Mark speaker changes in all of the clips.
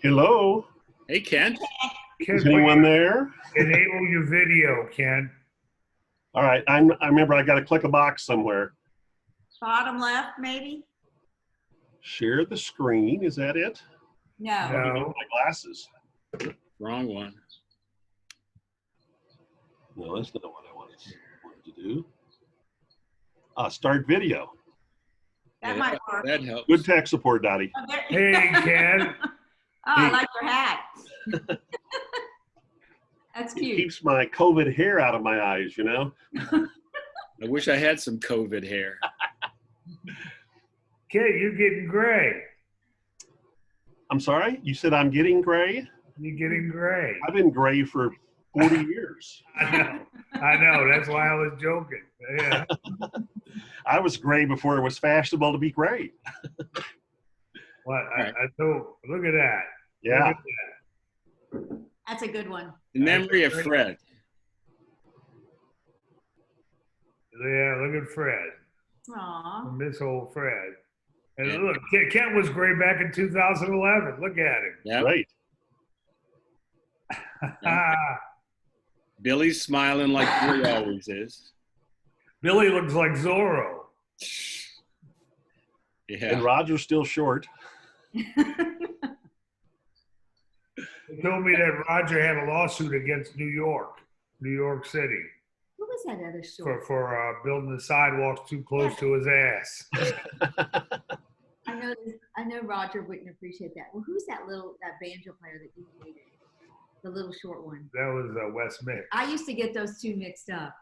Speaker 1: Hello,
Speaker 2: Hey, Kent.
Speaker 1: is
Speaker 3: Ken,
Speaker 1: anyone there?
Speaker 3: enable your video, Ken.
Speaker 1: All right, I remember I got to click a box somewhere.
Speaker 4: Bottom left, maybe?
Speaker 1: Share the screen, is that it?
Speaker 4: No.
Speaker 1: Let me do
Speaker 3: No.
Speaker 1: my glasses.
Speaker 2: Wrong one.
Speaker 1: No, that's not what I wanted to do. Start video.
Speaker 4: That
Speaker 2: Yeah,
Speaker 4: might work.
Speaker 2: That helps.
Speaker 1: Good tech support, Dottie.
Speaker 4: Oh, there-
Speaker 3: Hey, Ken.
Speaker 4: Oh, I like your hat. That's
Speaker 1: It
Speaker 4: cute.
Speaker 1: keeps my COVID hair out of my eyes, you know?
Speaker 2: I wish I had some COVID hair.
Speaker 3: Ken, you're getting gray.
Speaker 1: I'm sorry, you said I'm getting gray?
Speaker 3: You're getting gray.
Speaker 1: I've been gray for 40 years.
Speaker 3: I know. I know. That's why I was joking. Yeah.
Speaker 1: I was gray before it was fashionable to be gray.
Speaker 3: What? I thought, look at that.
Speaker 1: Yeah.
Speaker 3: Look at
Speaker 4: That's a good one.
Speaker 2: In memory of Fred.
Speaker 3: that. Yeah, look at Fred.
Speaker 4: Aw.
Speaker 3: Miss old Fred. And
Speaker 2: Yeah.
Speaker 3: look, Ken was gray back in 2011. Look at him.
Speaker 2: Yeah.
Speaker 1: Right.
Speaker 2: Billy's smiling like Billy always is.
Speaker 3: Billy looks like Zorro.
Speaker 2: Yeah.
Speaker 1: And Roger's still short.
Speaker 3: They told me that Roger had a lawsuit against New York City,
Speaker 4: Who was that other short?
Speaker 3: for building the sidewalks too close to his ass.
Speaker 4: I know Roger wouldn't appreciate that. Well, who's that banjo player that you hated? The little short one.
Speaker 3: That was Wes Mix.
Speaker 4: I used to get those two mixed up.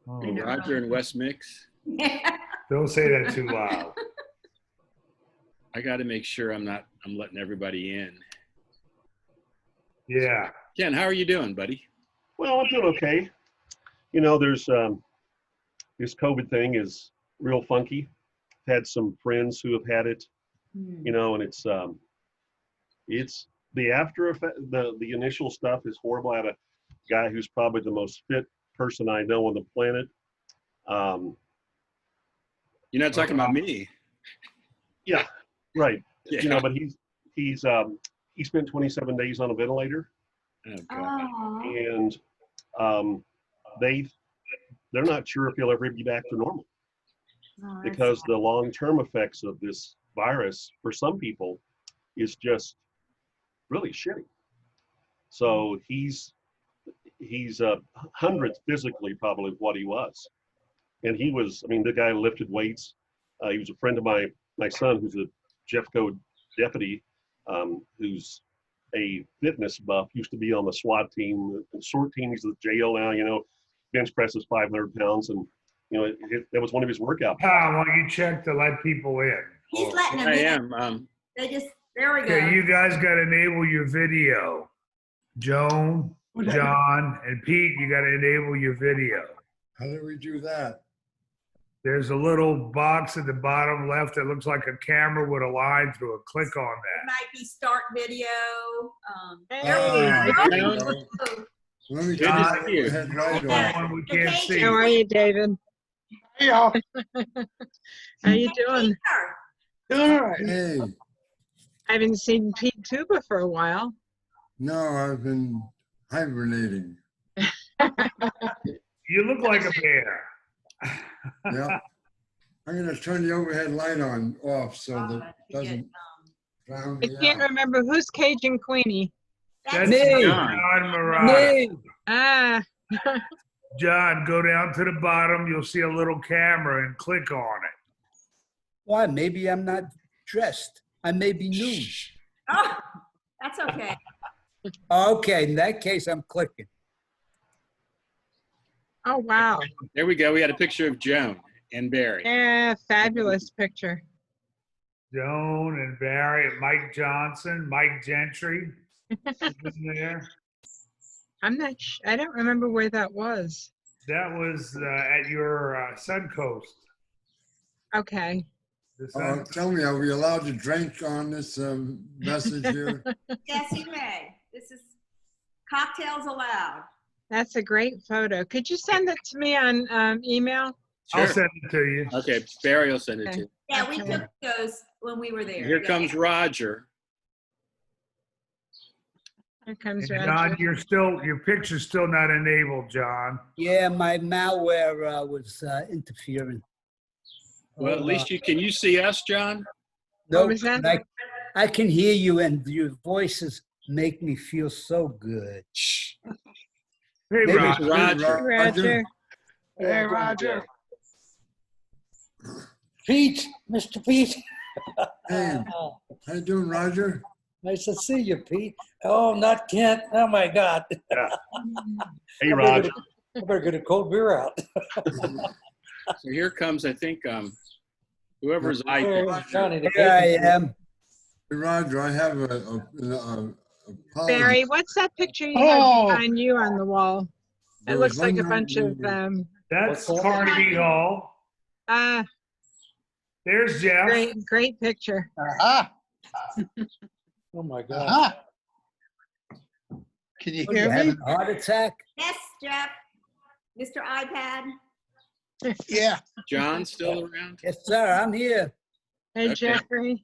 Speaker 3: Oh,
Speaker 4: I know.
Speaker 2: Roger and Wes Mix.
Speaker 3: don't say that too loud.
Speaker 2: I got to make sure I'm letting everybody in.
Speaker 3: Yeah.
Speaker 2: Ken, how are you doing, buddy?
Speaker 1: Well, I'm doing okay. You know, there's this COVID thing is real funky. Had some friends who have had it,
Speaker 4: Hmm.
Speaker 1: you know, and it's the after effect. The initial stuff is horrible. I had a guy who's probably the most fit person I know on the planet.
Speaker 2: You're not talking about me.
Speaker 1: Yeah, right.
Speaker 2: Yeah.
Speaker 1: You know, but he spent 27 days on a ventilator,
Speaker 2: Oh, God.
Speaker 4: Aw.
Speaker 1: and they're not sure if he'll ever be back to normal.
Speaker 4: Oh, that's
Speaker 1: Because
Speaker 4: sad.
Speaker 1: the long-term effects of this virus for some people is just really shitty. So he's hundredth physically probably of what he was, and he was. I mean, the guy lifted weights. He was a friend of my son, who's a Jeffco deputy, who's a fitness buff. Used to be on the SWAT team, the short team. He's at the jail now. You know, bench presses 500 pounds, and you know that was one of his workouts.
Speaker 3: Tom, why don't you check to let people in?
Speaker 4: He's letting them
Speaker 2: I
Speaker 4: in.
Speaker 2: am.
Speaker 4: There we go.
Speaker 3: Okay, you guys got to enable your video. Joan, John, and Pete, you got to enable your video.
Speaker 5: How do we do that?
Speaker 3: There's a little box at the bottom left that looks like a camera with a line through it. Click on
Speaker 4: It
Speaker 3: that.
Speaker 4: might be start video.
Speaker 5: Ah,
Speaker 4: There we
Speaker 5: there
Speaker 4: go.
Speaker 5: you go. So let me
Speaker 2: Good
Speaker 5: turn
Speaker 2: to
Speaker 5: the
Speaker 2: see you.
Speaker 5: overhead light
Speaker 3: That
Speaker 5: on.
Speaker 3: one we can't see.
Speaker 6: How are you, David? How you doing?
Speaker 5: Hey,
Speaker 6: I haven't seen Pete Tuba for a while.
Speaker 5: no, I've been hibernating.
Speaker 3: You look like a bear.
Speaker 5: Yeah. I'm gonna turn the overhead light off so that it doesn't drown
Speaker 6: I
Speaker 5: me
Speaker 6: can't
Speaker 5: out.
Speaker 6: remember who's Cajun Queenie.
Speaker 3: That's
Speaker 4: That's
Speaker 3: John Murata.
Speaker 6: Ah,
Speaker 3: John, go down to the bottom. You'll see a little camera and click on it.
Speaker 7: Why? Maybe I'm not dressed. I may be nude.
Speaker 4: Oh, that's okay.
Speaker 7: Okay, in that case, I'm clicking.
Speaker 6: oh wow.
Speaker 2: There we go. We had a picture of Joan and Barry.
Speaker 6: Yeah, fabulous picture.
Speaker 3: Joan and Barry, and Mike Johnson, Mike Gentry. in there.
Speaker 6: I don't remember where that was.
Speaker 3: That was at your Suncoast.
Speaker 6: Okay.
Speaker 3: The Sun-
Speaker 5: Tell me, are we allowed to drink on this message here?
Speaker 4: Yes, you may. This is cocktails allowed.
Speaker 6: That's a great photo. Could you send it to me on email?
Speaker 3: I'll
Speaker 2: Sure.
Speaker 3: send it to you.
Speaker 2: Okay, Barry will send it to you.
Speaker 4: Yeah, we
Speaker 6: Okay.
Speaker 4: took those when we were there.
Speaker 2: Here
Speaker 4: Yeah.
Speaker 2: comes Roger.
Speaker 6: Here comes
Speaker 3: And
Speaker 6: Roger.
Speaker 3: John, your picture's still not enabled, John.
Speaker 7: Yeah, my malware was interfering.
Speaker 2: Well, at
Speaker 7: Hold
Speaker 2: least
Speaker 7: on.
Speaker 2: can you see us, John?
Speaker 7: Nope,
Speaker 6: was that?
Speaker 7: and I can hear you, and your voices make me feel so good.
Speaker 2: Shh.
Speaker 3: Hey,
Speaker 7: Maybe
Speaker 3: Roger.
Speaker 2: Roger.
Speaker 6: Roger.
Speaker 8: Hey, Roger.
Speaker 9: Pete, Mr. Pete.
Speaker 5: Hey, how you doing, Roger?
Speaker 9: Nice to see you, Pete. Oh, not Kent. Oh, my God.
Speaker 1: Hey, Roger.
Speaker 9: I better get a cold beer out.
Speaker 2: So here comes, I think, whoever's
Speaker 9: Hey,
Speaker 2: iPad.
Speaker 9: Johnny, the
Speaker 7: Here I
Speaker 9: bacon-
Speaker 7: am.
Speaker 5: Hey, Roger, I have a policy.
Speaker 6: Barry, what's that picture you
Speaker 8: Oh.
Speaker 6: have behind you on the wall?
Speaker 5: There
Speaker 6: It
Speaker 5: was
Speaker 6: looks like a
Speaker 5: one
Speaker 6: bunch
Speaker 5: night
Speaker 6: of,
Speaker 5: when
Speaker 3: That's
Speaker 9: What's that?
Speaker 3: Carnegie Hall. There's Jeff.
Speaker 6: great picture.
Speaker 8: Aha,
Speaker 9: Oh, my God.
Speaker 8: aha. Can you
Speaker 7: What, you
Speaker 8: hear me?
Speaker 7: having a heart attack?
Speaker 4: Yes, Jeff. Mr. iPad.
Speaker 8: Yeah.
Speaker 2: John still around?
Speaker 7: Yes, sir, I'm here.
Speaker 6: Hey,
Speaker 2: Okay.
Speaker 6: Jeffrey.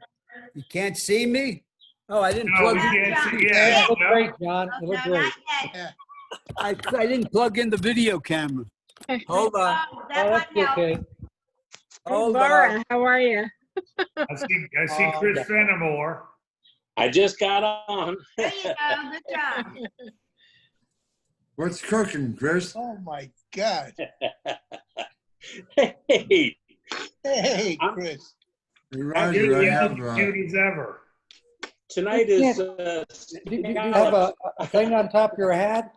Speaker 7: You can't see me? Oh, I didn't
Speaker 3: No,
Speaker 7: plug
Speaker 3: we
Speaker 7: in.
Speaker 3: can't see.
Speaker 9: You
Speaker 3: Yeah,
Speaker 9: look
Speaker 3: no.
Speaker 9: great, John.
Speaker 4: Oh,
Speaker 9: You
Speaker 4: no,
Speaker 9: look great.
Speaker 4: not yet.
Speaker 7: I didn't plug in the video camera. Hold on.
Speaker 4: Oh,
Speaker 9: Oh,
Speaker 4: that
Speaker 9: that's
Speaker 4: might help.
Speaker 9: okay.
Speaker 6: Hey,
Speaker 7: Hold
Speaker 6: Laura,
Speaker 7: on.
Speaker 6: how are you?
Speaker 3: I see
Speaker 9: Oh,
Speaker 3: Chris
Speaker 9: yeah.
Speaker 3: Fenimore.
Speaker 10: I just got on.
Speaker 4: There you go. Good job.
Speaker 5: What's cooking, Chris?
Speaker 8: Oh, my God.
Speaker 10: Hey,
Speaker 8: Hey,
Speaker 10: I'm-
Speaker 8: Chris.
Speaker 5: Hey, Roger, I have,
Speaker 3: Cute as ever.
Speaker 10: tonight is,
Speaker 9: Do you have a thing on top of your head?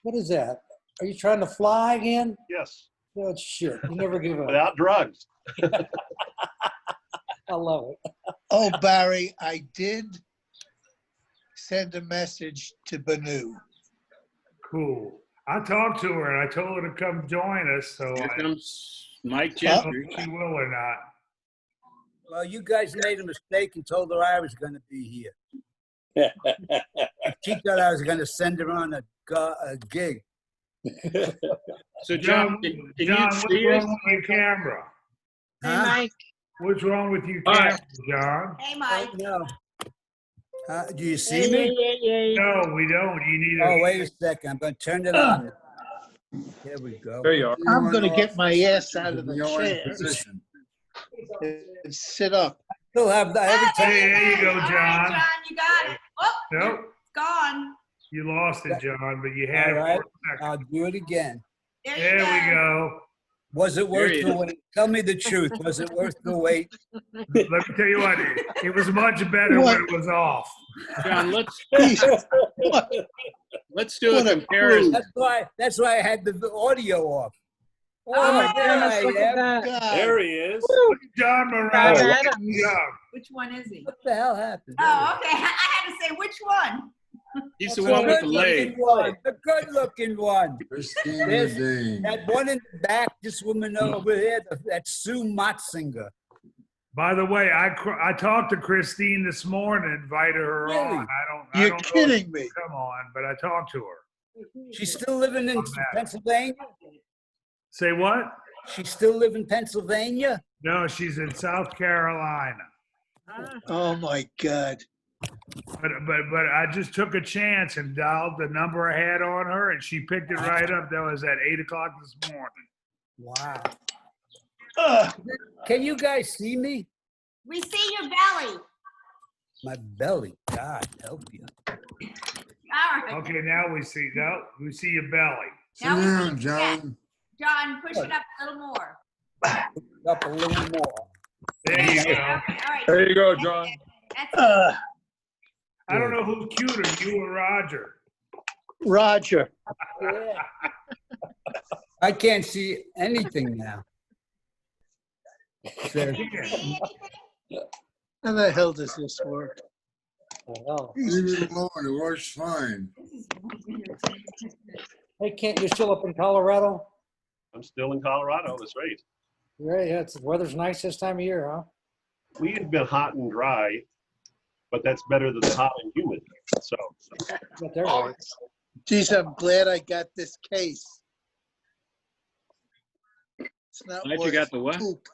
Speaker 9: What is that? Are you trying to fly again?
Speaker 1: Yes,
Speaker 9: Oh, shit. You never give up.
Speaker 1: without drugs.
Speaker 9: I love it.
Speaker 8: Oh, Barry, I did send a message to Banu.
Speaker 3: Cool. I talked to her and I told her to come join us, so
Speaker 2: Here
Speaker 3: I
Speaker 2: comes Mike
Speaker 3: don't know
Speaker 2: Gentry.
Speaker 3: if she will or not.
Speaker 7: Well, you guys made a mistake and told her I was going to be here. She thought I was going to send her on a gig.
Speaker 2: So John, can you
Speaker 3: what's
Speaker 2: see us?
Speaker 3: wrong with your camera?
Speaker 6: Hey,
Speaker 7: Huh?
Speaker 6: Mike.
Speaker 3: What's wrong with your
Speaker 2: All
Speaker 3: camera,
Speaker 2: right.
Speaker 3: John?
Speaker 4: Hey, Mike.
Speaker 7: No. Do you
Speaker 6: Hey,
Speaker 7: see me?
Speaker 6: yeah.
Speaker 3: No, we don't. You need
Speaker 7: Oh,
Speaker 3: a.
Speaker 7: wait a second. I'm going to turn it on. There we go.
Speaker 2: There you are.
Speaker 8: I'm going to get my ass out of the
Speaker 5: You're in
Speaker 8: chair
Speaker 5: position.
Speaker 8: and sit up.
Speaker 7: Still have that every time.
Speaker 3: Hey, there you go,
Speaker 4: All right,
Speaker 3: John.
Speaker 4: John, you got it. Oh,
Speaker 3: Nope,
Speaker 4: it's gone.
Speaker 3: you lost it, John, but you had
Speaker 7: All
Speaker 3: it
Speaker 7: right.
Speaker 3: for a second.
Speaker 7: I'll do it again.
Speaker 4: There you
Speaker 3: There
Speaker 4: go.
Speaker 3: we go.
Speaker 7: Was it
Speaker 2: There
Speaker 7: worth
Speaker 2: he
Speaker 7: the
Speaker 2: is.
Speaker 7: wait? Tell me the truth. Was it worth the wait?
Speaker 3: Let me tell you what, it was much better when it was off.
Speaker 2: John, let's
Speaker 8: What?
Speaker 2: do a
Speaker 8: What a
Speaker 2: comparison.
Speaker 7: That's why I had the audio off.
Speaker 6: Oh, my
Speaker 7: there
Speaker 6: goodness,
Speaker 7: I
Speaker 6: look at
Speaker 7: am.
Speaker 6: that.
Speaker 8: God.
Speaker 10: There he is.
Speaker 3: John
Speaker 6: Bob
Speaker 3: Morales.
Speaker 6: Adams.
Speaker 3: Yeah.
Speaker 4: Which one is he?
Speaker 7: What the hell happened?
Speaker 4: Oh, okay. I had to say which one.
Speaker 2: He's the
Speaker 7: The
Speaker 2: one with the
Speaker 7: good-looking
Speaker 2: leg.
Speaker 7: one. The good-looking one.
Speaker 5: Christine
Speaker 7: There's-
Speaker 5: Ledeen.
Speaker 7: That one in the back, this woman over here, that's Sue Motzinger.
Speaker 3: By the way, I talked to Christine this morning, invited her
Speaker 7: Really?
Speaker 3: on. I
Speaker 8: You're
Speaker 3: don't know if
Speaker 8: kidding me.
Speaker 3: she'll come on, but I talked to her.
Speaker 7: She's still living in
Speaker 3: I'm back.
Speaker 7: Pennsylvania?
Speaker 3: Say what?
Speaker 7: She still live in Pennsylvania?
Speaker 3: No, she's in South Carolina.
Speaker 8: Oh, my God.
Speaker 3: But I just took a chance and dialed the number I had on her, and she picked it right up. That was at 8:00 this morning.
Speaker 7: Wow.
Speaker 8: Ugh.
Speaker 7: Can you guys see me?
Speaker 4: We see your belly.
Speaker 7: My belly. God help you.
Speaker 4: All right.
Speaker 3: Okay, now we see your belly.
Speaker 5: Sit
Speaker 4: Now we
Speaker 5: down,
Speaker 4: see your chest.
Speaker 5: John.
Speaker 4: John, push it up a little more.
Speaker 7: Up a little more.
Speaker 3: There you
Speaker 4: Okay,
Speaker 3: go.
Speaker 4: all right.
Speaker 2: There you go,
Speaker 4: That's
Speaker 2: John.
Speaker 4: it. That's it.
Speaker 8: Ugh.
Speaker 3: I don't know who's cuter, you or Roger.
Speaker 8: Roger.
Speaker 7: Yeah. I can't see anything now. Says-
Speaker 4: See anything?
Speaker 8: How the hell does this work?
Speaker 9: Oh.
Speaker 5: Leave it alone. It works fine.
Speaker 4: This is more entertaining.
Speaker 9: Hey, Kent, you're still up in Colorado?
Speaker 1: I'm still in Colorado, that's right.
Speaker 9: Right, yeah, the weather's nice this time of year, huh?
Speaker 1: We have been hot and dry, but that's better than hot and humid. So,
Speaker 9: But there are.
Speaker 8: Geez, I'm glad I got this case. It's not
Speaker 2: Glad you
Speaker 8: worth
Speaker 2: got the what?
Speaker 8: poop.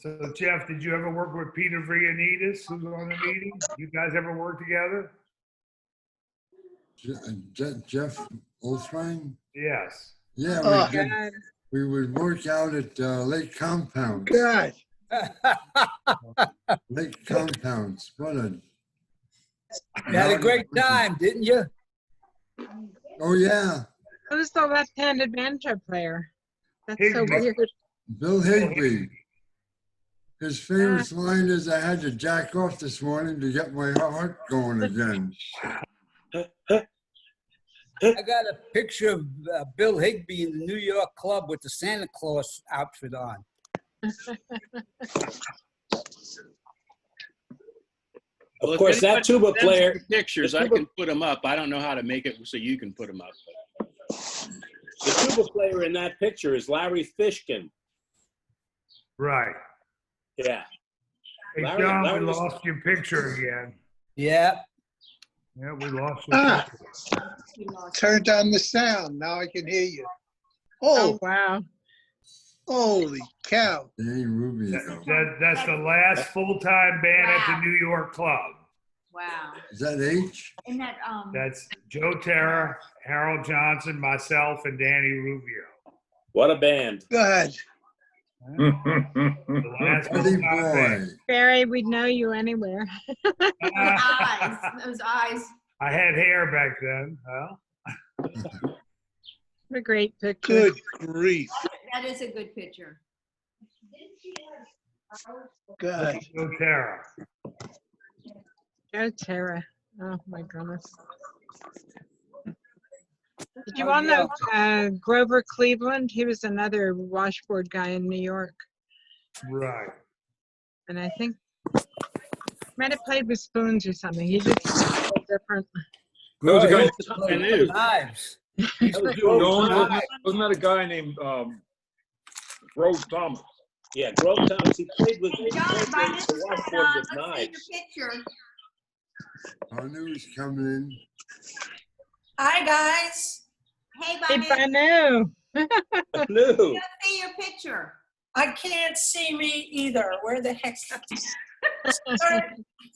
Speaker 3: So Jeff, did you ever work with Peter Vrianides, who's on the meeting? You guys ever work together?
Speaker 5: Jeff Olswine?
Speaker 3: Yes.
Speaker 5: Yeah,
Speaker 8: Oh,
Speaker 5: we did.
Speaker 6: God.
Speaker 5: We would work out at Lake Compounds.
Speaker 8: God.
Speaker 5: Lake Compounds. What a.
Speaker 7: You had a great time, didn't you?
Speaker 5: Oh, yeah.
Speaker 6: Who's the left-handed banjo player? That's so
Speaker 3: Higby.
Speaker 6: weird.
Speaker 5: Bill Higbee. His famous line is, I had to jack off this morning to get my heart going again.
Speaker 7: I got a picture of Bill Higbee in the New York club with the Santa Claus outfit on.
Speaker 10: Of course, that tuba player,
Speaker 2: Pictures, I can put them up. I don't know how to make it so you can put them up.
Speaker 10: the tuba player in that picture is Larry Fishkin.
Speaker 3: Right.
Speaker 10: Yeah.
Speaker 3: Hey,
Speaker 10: Larry-
Speaker 3: John,
Speaker 10: Larry
Speaker 3: we
Speaker 10: was-
Speaker 3: lost your picture again.
Speaker 7: Yeah.
Speaker 3: Yeah, we lost your
Speaker 8: Ah.
Speaker 3: picture.
Speaker 4: He lost
Speaker 8: Turned on the sound. Now I can hear you.
Speaker 6: Oh,
Speaker 8: Oh,
Speaker 6: wow.
Speaker 8: holy cow.
Speaker 5: Danny Rubio.
Speaker 3: That's the last full-time band at the New York Club.
Speaker 4: Wow.
Speaker 5: Is that H?
Speaker 4: And that,
Speaker 3: That's Joe Terra, Harold Johnson, myself, and Danny Rubio.
Speaker 10: What a band.
Speaker 8: God.
Speaker 3: The last
Speaker 5: Buddy
Speaker 3: full-time
Speaker 5: boy.
Speaker 3: band.
Speaker 6: Barry, we'd know you anywhere.
Speaker 4: those eyes.
Speaker 3: I had hair back then. Huh?
Speaker 6: What a great picture.
Speaker 8: Good grief.
Speaker 4: That is a good picture.
Speaker 8: God.
Speaker 3: Joe Terra.
Speaker 6: Joe Terra. Oh, my goodness. Did you all know Grover Cleveland? He was another washboard guy in New York.
Speaker 3: Right.
Speaker 6: And I think might have played with spoons or something. He did something different.
Speaker 7: There
Speaker 2: was a guy- I knew.
Speaker 7: Knives.
Speaker 10: Grove
Speaker 11: Wasn't that a guy named Grove Thomas?
Speaker 10: Yeah, Grove Thomas. He played with
Speaker 4: John, by
Speaker 10: the
Speaker 4: this
Speaker 10: washboard
Speaker 4: time,
Speaker 10: with
Speaker 4: let's see
Speaker 10: knives.
Speaker 4: your picture.
Speaker 5: Anu's coming in.
Speaker 4: Hi, guys. Hey,
Speaker 6: Hey,
Speaker 4: Banu.
Speaker 6: Banu.
Speaker 10: No.
Speaker 4: Let's see your picture.
Speaker 12: I can't see me either. Where the heck's start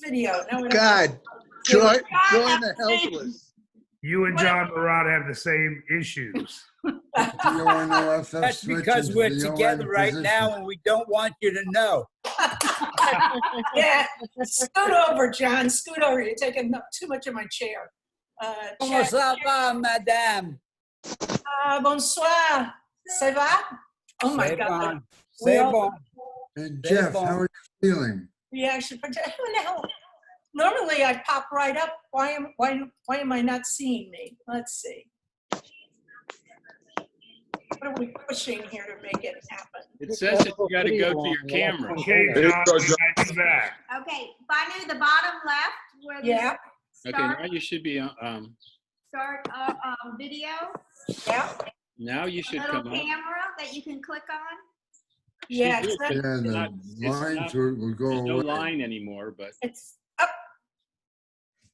Speaker 12: video? No, we don't.
Speaker 8: God. Join
Speaker 4: God,
Speaker 8: the helpless.
Speaker 3: You and John Murat have the same issues.
Speaker 5: TONOFF
Speaker 7: That's
Speaker 5: switches
Speaker 7: because we're
Speaker 5: the ON
Speaker 7: together right
Speaker 5: position.
Speaker 7: now and we don't want you to know.
Speaker 12: Yeah, scoot over, John. Scoot over. You're taking up too much of my chair.
Speaker 7: Comment
Speaker 12: Chat-
Speaker 7: ça va, madame?
Speaker 12: Bonsoir. Ça va? Oh my
Speaker 7: C'est
Speaker 12: God.
Speaker 7: bon. C'est bon.
Speaker 5: And Jeff, how are you feeling?
Speaker 12: Reaction. Who the hell? Normally I pop right up. Why am I not seeing me? Let's see. What are we pushing here to make it happen?
Speaker 2: It says that you got to go to your camera.
Speaker 3: Okay, John, we got you back.
Speaker 4: Okay, Banu, the bottom left where the
Speaker 12: Yeah,
Speaker 2: Okay, now you should be,
Speaker 4: start video,
Speaker 12: yeah,
Speaker 2: now you
Speaker 4: a
Speaker 2: should
Speaker 4: little
Speaker 2: come up.
Speaker 4: camera that you can click on.
Speaker 12: yeah.
Speaker 2: She
Speaker 12: It's,
Speaker 2: did,
Speaker 5: Yeah,
Speaker 2: but
Speaker 5: the
Speaker 2: not- it's
Speaker 5: lines
Speaker 2: not-
Speaker 5: will go
Speaker 2: There's no
Speaker 5: away.
Speaker 2: line anymore, but
Speaker 12: it's up.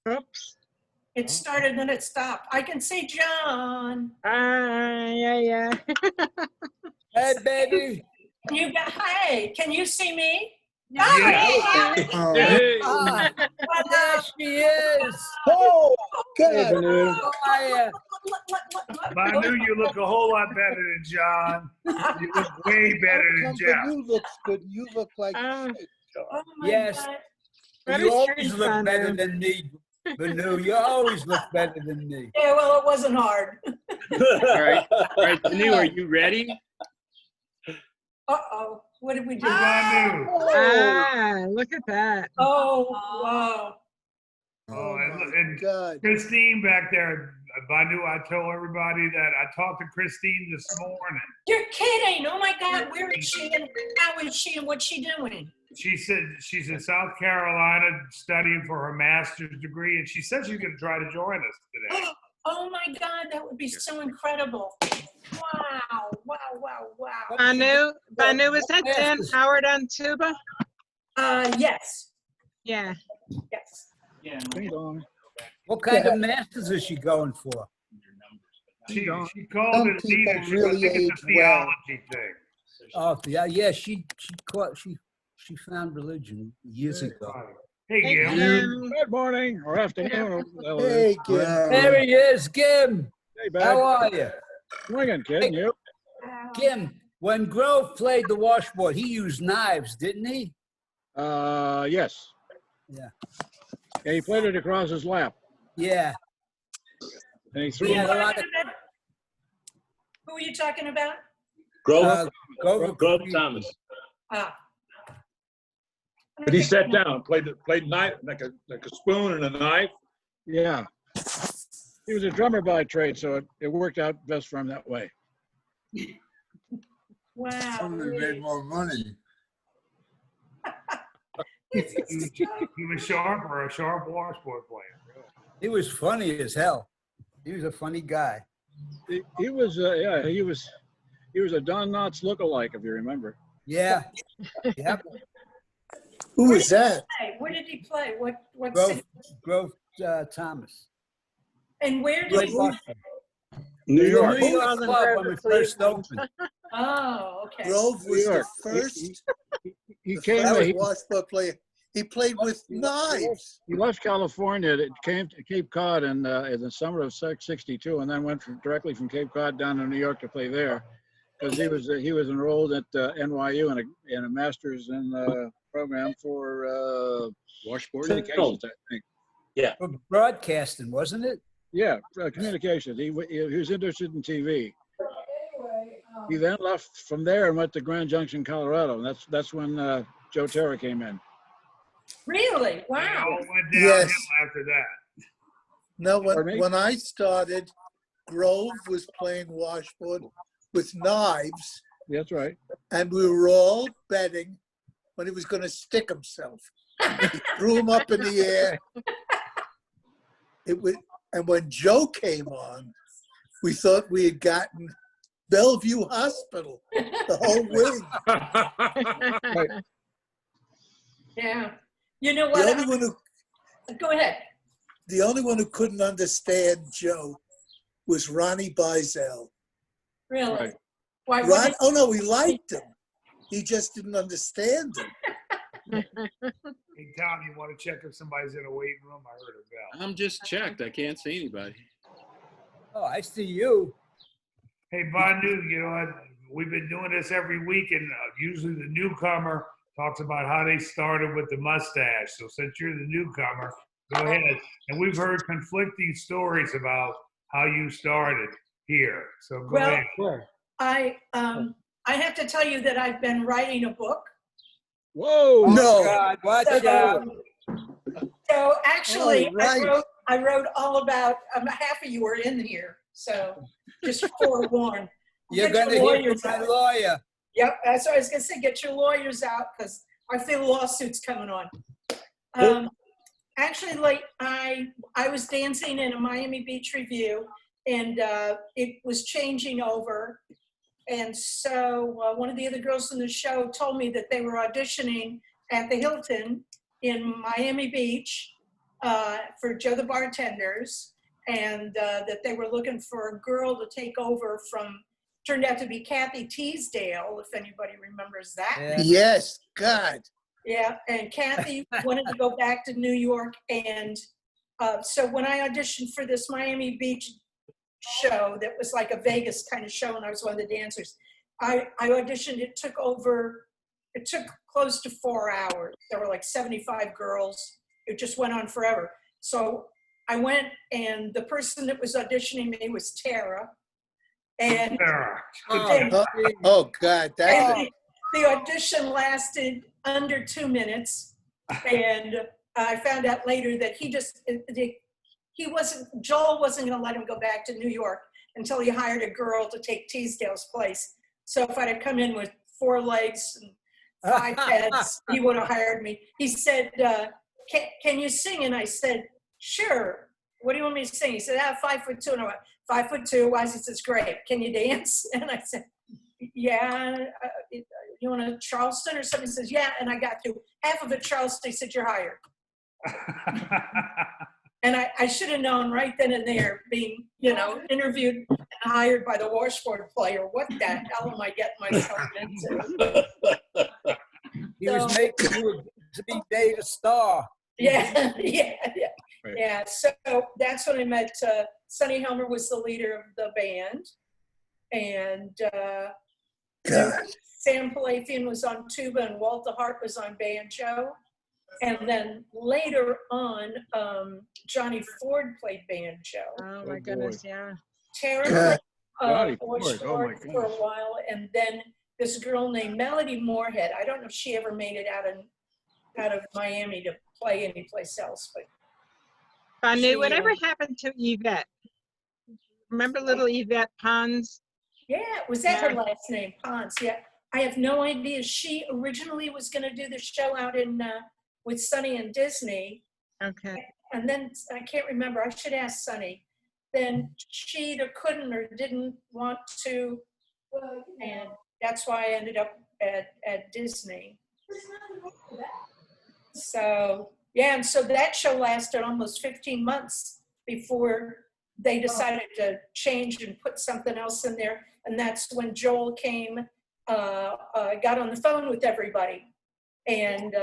Speaker 6: Oops.
Speaker 12: It started and it stopped. I can see John.
Speaker 6: Yeah.
Speaker 7: Hey, baby.
Speaker 12: You got, hey, can you see me?
Speaker 4: No,
Speaker 3: Yeah.
Speaker 4: hey,
Speaker 5: Oh,
Speaker 11: Hey,
Speaker 7: Ah,
Speaker 12: What
Speaker 7: there she is.
Speaker 8: Oh,
Speaker 7: Hey,
Speaker 8: God.
Speaker 7: Banu. How are ya?
Speaker 3: Banu, you look a whole lot better than John. You look way better than Jeff.
Speaker 8: You look good. You look like
Speaker 6: Oh.
Speaker 8: shit, John.
Speaker 12: Oh my
Speaker 7: Yes.
Speaker 12: God.
Speaker 6: What
Speaker 7: You
Speaker 6: a
Speaker 7: always
Speaker 6: strange
Speaker 7: look
Speaker 6: Banu.
Speaker 7: better than me, Banu. You always look better than me.
Speaker 12: Yeah, well, it wasn't hard.
Speaker 2: all right, Banu, are you ready?
Speaker 12: Uh-oh, what did we do?
Speaker 3: Banu.
Speaker 6: Ah, look at that.
Speaker 12: Oh, wow.
Speaker 3: Oh,
Speaker 8: my
Speaker 3: and
Speaker 8: God.
Speaker 3: Christine back there, Banu, I told everybody that I talked to Christine this morning.
Speaker 12: You're kidding. Oh my God, where is she and how is she and what's she doing?
Speaker 3: She said she's in South Carolina studying for her master's degree, and she said she's going to try to join us today.
Speaker 12: Oh my God, that would be so incredible. Wow, wow, wow, wow.
Speaker 6: Banu, is that Dan Howard on tuba?
Speaker 12: Yes,
Speaker 6: Yeah.
Speaker 12: yes.
Speaker 7: What kind of masters is she going for?
Speaker 3: She called
Speaker 8: Some
Speaker 3: it
Speaker 8: people
Speaker 3: leadership.
Speaker 8: really
Speaker 3: I think it's a
Speaker 8: age well.
Speaker 3: theology thing.
Speaker 7: Oh, yeah, she She found religion years ago.
Speaker 3: Hey,
Speaker 6: Hey,
Speaker 3: Gil.
Speaker 6: Jim.
Speaker 11: Good morning or afternoon. or whatever it is.
Speaker 7: Hey, Gim. There he is, Gim.
Speaker 11: Hey, Bag.
Speaker 7: How are you?
Speaker 11: Swinging, kid. And you?
Speaker 7: Gim, when Grove played the washboard, he used knives, didn't he?
Speaker 11: Yes.
Speaker 7: Yeah.
Speaker 11: And he played it across his lap.
Speaker 7: Yeah.
Speaker 11: And he threw
Speaker 7: He
Speaker 11: it.
Speaker 7: had a lot of
Speaker 12: Who are you talking about?
Speaker 10: Grove,
Speaker 7: Grove.
Speaker 10: Grove Thomas.
Speaker 12: Ah.
Speaker 11: But he sat down, played knife like a spoon and a knife. Yeah. He was a drummer by trade, so it worked out best for him that way.
Speaker 12: Wow.
Speaker 5: Somebody made more money.
Speaker 3: He was sharp or a sharp washboard player.
Speaker 7: He was funny as hell. He was a funny guy.
Speaker 11: He was, yeah, he was a Don Knotts lookalike, if you remember.
Speaker 7: Yeah. Yep.
Speaker 8: Who was that?
Speaker 12: Hey, where did he play? What
Speaker 7: Grove,
Speaker 12: city?
Speaker 7: Grove Thomas.
Speaker 12: And where did
Speaker 7: Grove
Speaker 12: he?
Speaker 7: Boston.
Speaker 10: New York.
Speaker 7: New York Club when we first opened.
Speaker 12: Oh, okay.
Speaker 8: Grove was
Speaker 11: New
Speaker 8: the
Speaker 11: York.
Speaker 8: first,
Speaker 11: He
Speaker 8: the
Speaker 11: came.
Speaker 8: first
Speaker 11: He,
Speaker 8: washboard player. He played with knives.
Speaker 11: he left California. Came to Cape Cod in the summer of '62, and then went directly from Cape Cod down to New York to play there, because he was enrolled at NYU in a master's in program for
Speaker 2: Washboard
Speaker 11: communications,
Speaker 2: indications.
Speaker 11: I think.
Speaker 7: For broadcasting, wasn't it?
Speaker 11: Yeah, communications. He was interested in TV. He then left from there and went to Grand Junction, Colorado, and that's when Joe Terra came in.
Speaker 12: Really?
Speaker 3: They
Speaker 12: Wow.
Speaker 3: all went downhill
Speaker 8: Yes.
Speaker 3: after that.
Speaker 8: No,
Speaker 11: Pardon me?
Speaker 8: when I started, Grove was playing washboard with knives,
Speaker 11: That's right.
Speaker 8: and we were all betting when he was going to stick himself. He threw him up in the air. And when Joe came on, we thought we had gotten Bellevue Hospital, the whole wing.
Speaker 12: Yeah. You know
Speaker 8: The
Speaker 12: what?
Speaker 8: only one who
Speaker 12: Go ahead.
Speaker 8: The only one who couldn't understand Joe was Ronnie Bizell.
Speaker 12: Really?
Speaker 11: Right.
Speaker 12: Why?
Speaker 8: Oh no, he liked him. He just didn't understand him.
Speaker 3: Hey, Tom, you want to check if somebody's in a waiting room? I heard a bell.
Speaker 2: I'm just checked. I can't see anybody.
Speaker 7: Oh, I see you.
Speaker 3: Hey, Bandu, you know what? We've been doing this every week, and usually the newcomer talks about how they started with the mustache. So since you're the newcomer, go ahead. And we've heard conflicting stories about how you started here. So go
Speaker 12: Well,
Speaker 3: ahead.
Speaker 9: Sure.
Speaker 12: I have to tell you that I've been writing a book.
Speaker 11: Whoa!
Speaker 8: No.
Speaker 7: God, watch
Speaker 12: So,
Speaker 7: out.
Speaker 12: so actually,
Speaker 8: Oh, right.
Speaker 12: I wrote all about. Half of you were in here, so just forewarn.
Speaker 7: You're
Speaker 12: Get
Speaker 7: going to
Speaker 12: your
Speaker 7: hear
Speaker 12: lawyers
Speaker 7: from my
Speaker 12: out.
Speaker 7: lawyer.
Speaker 12: Yep, that's what I was gonna say. Get your lawyers out because I feel lawsuits coming on. Actually, like I was dancing in a Miami Beach review, and it was changing over, and so one of the other girls in the show told me that they were auditioning at the Hilton in Miami Beach for Joe the Bartenders, and that they were looking for a girl to take over from. Turned out to be Kathy Teasdale, if anybody remembers that.
Speaker 7: Yeah.
Speaker 8: Yes, God.
Speaker 12: Yeah, and Kathy wanted to go back to New York, and so when I auditioned for this Miami Beach show that was like a Vegas kind of show, and I was one of the dancers, I auditioned. It took close to 4 hours. There were like 75 girls. It just went on forever. So I went, and the person that was auditioning me was Tara. And
Speaker 8: Oh God, that's
Speaker 12: the audition lasted under 2 minutes, and I found out later that Joel wasn't going to let him go back to New York until he hired a girl to take Teasdale's place. So if I'd have come in with 4 legs and 5 heads, he would have hired me. He said, "Can you sing?" And I said, "Sure. What do you want me to sing?" He said, 5'2". And I went, 5'2". Wise, he says, "Great. Can you dance?" And I said, "Yeah. You want a Charleston or something?" He says, "Yeah." And I got through half of it Charleston. He said, "You're hired." And I should have known right then and there, being, interviewed and hired by the washboard player. What the hell am I getting myself into?
Speaker 7: He was making you to be made a star.
Speaker 12: Yeah, yeah, yeah.
Speaker 2: Right.
Speaker 12: Yeah, so that's when I met, Sonny Helmer was the leader of the band. And
Speaker 8: God.
Speaker 12: Sam Palafian was on tuba and Walter Hart was on banjo. And then later on, Johnny Ford played banjo.
Speaker 6: Oh, my
Speaker 2: boy.
Speaker 6: goodness, yeah.
Speaker 12: Tara
Speaker 8: God.
Speaker 12: played
Speaker 2: Johnny
Speaker 12: voice
Speaker 2: Ford, oh my
Speaker 12: chords for a
Speaker 2: goodness.
Speaker 12: while. And then this girl named Melody Moorhead, I don't know if she ever made it out of Miami to play anyplace else, but
Speaker 6: Banu, whatever happened to Yvette? Remember little Yvette Pons?
Speaker 12: yeah, was that her
Speaker 6: Yeah.
Speaker 12: last name? Pons, yeah. I have no idea. She originally was going to do the show out in with Sonny and Disney.
Speaker 6: Okay.
Speaker 12: And then I can't remember. I should ask Sonny. Then she either couldn't or didn't want to. And that's why I ended up at Disney. So, yeah, and so that show lasted almost 15 months before they decided to change and put something else in there. And that's when Joel came, got on the phone with everybody and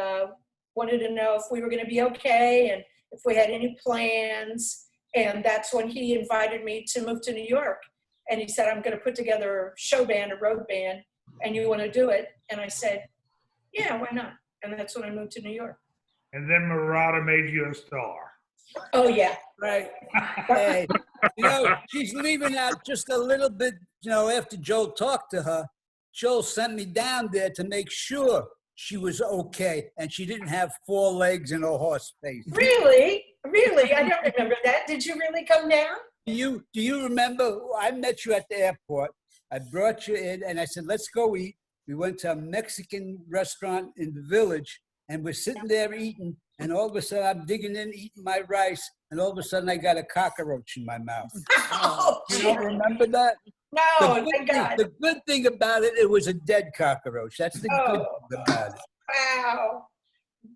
Speaker 12: wanted to know if we were going to be okay and if we had any plans. And that's when he invited me to move to New York. And he said, I'm going to put together a show band, a road band, and you want to do it? And I said, yeah, why not? And that's when I moved to New York.
Speaker 3: And then Murata made you a star.
Speaker 12: Oh, yeah.
Speaker 7: Right. Hey, you know, she's leaving out just a little bit, you know, after Joel talked to her. Joel sent me down there to make sure she was okay and she didn't have 4 legs and a horse face.
Speaker 12: Really? Really? I don't remember that. Did you really come down?
Speaker 7: Do you remember? I met you at the airport. I brought you in and I said, let's go eat. We went to a Mexican restaurant in the village and we're sitting there eating. And all of a sudden I'm digging in, eating my rice. And all of a sudden I got a cockroach in my mouth.
Speaker 12: Oh,
Speaker 7: You don't remember that?
Speaker 12: no, thank God.
Speaker 7: The good thing about it, it was a dead cockroach. That's the good thing about it.
Speaker 12: Wow.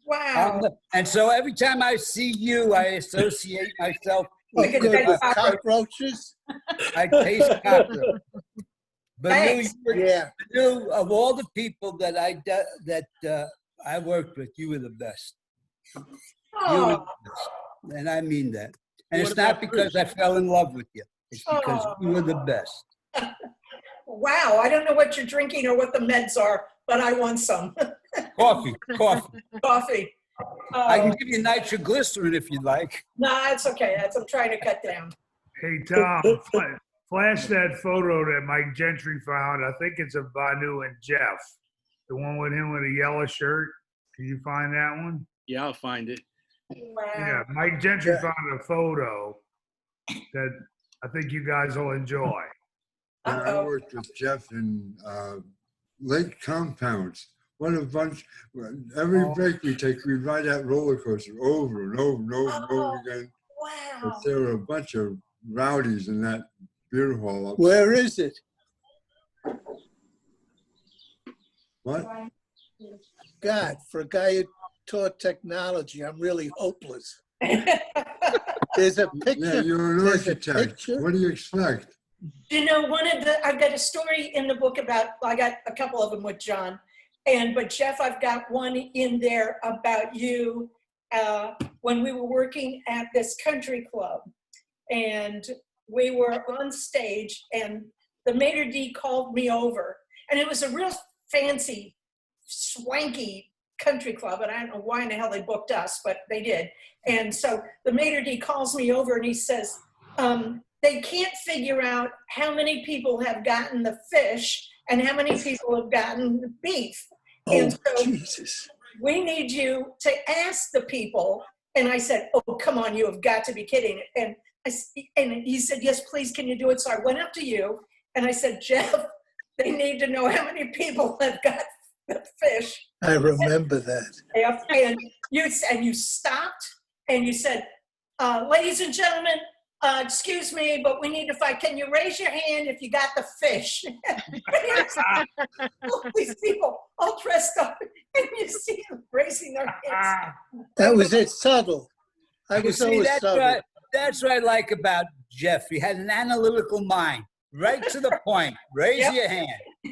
Speaker 12: Wow.
Speaker 7: And so every time I see you, I associate myself
Speaker 8: Oh,
Speaker 12: Look at
Speaker 8: good.
Speaker 12: that
Speaker 8: With
Speaker 12: cockroach.
Speaker 8: cockroaches?
Speaker 7: I taste cockroach. But
Speaker 12: Thanks.
Speaker 8: Yeah.
Speaker 7: Lou, of all the people that I worked with, you were the best. You were the
Speaker 12: Oh,
Speaker 7: best. And I mean that. And
Speaker 2: What
Speaker 7: it's not
Speaker 2: about
Speaker 7: because I fell in love with you. It's because you were the best.
Speaker 12: wow. I don't know what you're drinking or what the meds are, but I want some
Speaker 7: Coffee.
Speaker 12: coffee.
Speaker 7: I can give you nitroglycerin if you'd like.
Speaker 12: No, it's okay. I'm trying to cut down.
Speaker 3: Hey, Tom, flash that photo that Mike Gentry found. I think it's of Banu and Jeff. The one with him with a yellow shirt. Can you find that one?
Speaker 2: Yeah, I'll find it.
Speaker 12: Wow.
Speaker 3: Yeah, Mike Gentry found a photo that I think you guys will enjoy.
Speaker 5: And I
Speaker 12: Uh-oh.
Speaker 5: worked with Jeff in Lake Compounds. What a bunch. Every break we take, we ride that roller coaster over and over and over and over again.
Speaker 12: Wow.
Speaker 5: But there were a bunch of rowdies in that beer hall. Up.
Speaker 8: Where is it?
Speaker 5: What?
Speaker 8: God, for a guy who taught technology, I'm really hopeless. There's a
Speaker 5: Yeah,
Speaker 8: picture.
Speaker 5: you're an
Speaker 8: There's a
Speaker 5: architect.
Speaker 8: picture.
Speaker 5: What do you expect?
Speaker 12: You know, I've got a story in the book about, I got a couple of them with John. But Jeff, I've got one in there about you when we were working at this country club. And we were on stage and the maitre d' called me over. And it was a real fancy, swanky country club. And I don't know why in the hell they booked us, but they did. And so the maitre d' calls me over and he says, they can't figure out how many people have gotten the fish and how many people have gotten the beef.
Speaker 8: Oh,
Speaker 12: And so
Speaker 8: Jesus.
Speaker 12: we need you to ask the people. And I said, oh, come on, you have got to be kidding. And he said, yes, please, can you do it? So I went up to you and I said, Jeff, they need to know how many people have got the fish.
Speaker 8: I remember that.
Speaker 12: And you stopped and you said, ladies and gentlemen, excuse me, but we need to find, can you raise your hand if you got the fish? All these people all dressed up and you see them raising their hands.
Speaker 8: That was it, subtle. I was
Speaker 7: See,
Speaker 8: always subtle.
Speaker 7: that's what I like about Jeff. He had an analytical mind. Right to the point. Raise
Speaker 12: Yep.
Speaker 7: your hand.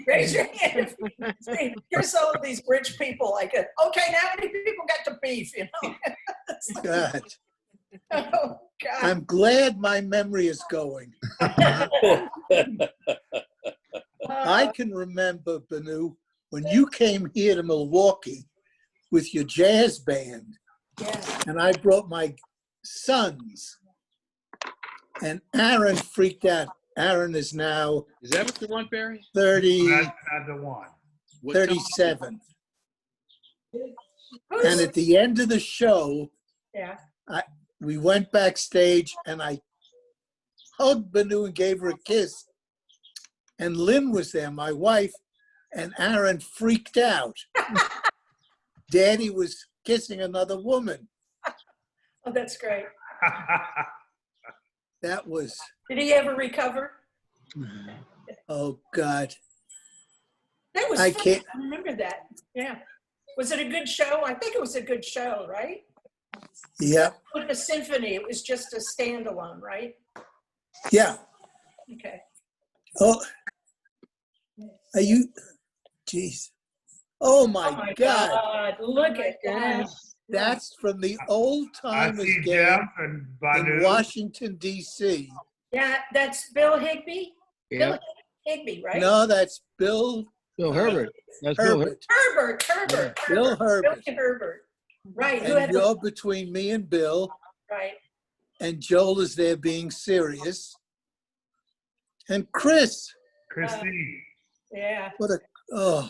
Speaker 12: Raise your hand. See, here's all of these rich people like, okay, now how many people got to beef, you know? It's like,
Speaker 8: God,
Speaker 12: oh, God.
Speaker 8: I'm glad my memory is going. I can remember, Banu, when you came here to Milwaukee with your jazz band,
Speaker 12: Yeah.
Speaker 8: and I brought my sons, and Aaron freaked out. Aaron is now
Speaker 2: Is that what you want, Barry?
Speaker 8: 30,
Speaker 3: That's not the one.
Speaker 2: What time?
Speaker 8: 37.
Speaker 12: Who's-
Speaker 8: And at the end of the show,
Speaker 12: yeah.
Speaker 8: we went backstage and I hugged Banu and gave her a kiss. And Lynn was there, my wife, and Aaron freaked out. Daddy was kissing another woman.
Speaker 12: Oh, that's great.
Speaker 8: That was,
Speaker 12: Did he ever recover?
Speaker 8: oh God.
Speaker 12: That was
Speaker 8: I
Speaker 12: fun.
Speaker 8: can't-
Speaker 12: I remember that. Yeah. Was it a good show? I think it was a good show, right?
Speaker 8: Yeah,
Speaker 12: With the symphony, it was just a standalone, right?
Speaker 8: yeah.
Speaker 12: Okay.
Speaker 8: Oh, are you, jeez. Oh my God.
Speaker 12: Look at that.
Speaker 6: Yes.
Speaker 8: That's from the old
Speaker 3: I
Speaker 8: timers
Speaker 3: see
Speaker 8: game
Speaker 3: Jeff and
Speaker 8: in
Speaker 3: Banu.
Speaker 8: Washington, DC.
Speaker 12: Yeah, that's Bill Higbee.
Speaker 11: Yeah.
Speaker 12: Bill Higbee, right?
Speaker 8: No, that's Bill
Speaker 11: Bill Herbert. That's Bill Herbert.
Speaker 8: Herbert.
Speaker 12: Herbert.
Speaker 8: Bill Herbert.
Speaker 12: Billy Herbert. Right. Who had
Speaker 8: And
Speaker 12: the,
Speaker 8: you're between me and Bill,
Speaker 12: right.
Speaker 8: and Joel is there being serious. And Chris,
Speaker 3: Christine.
Speaker 12: Yeah.
Speaker 8: what a, oh,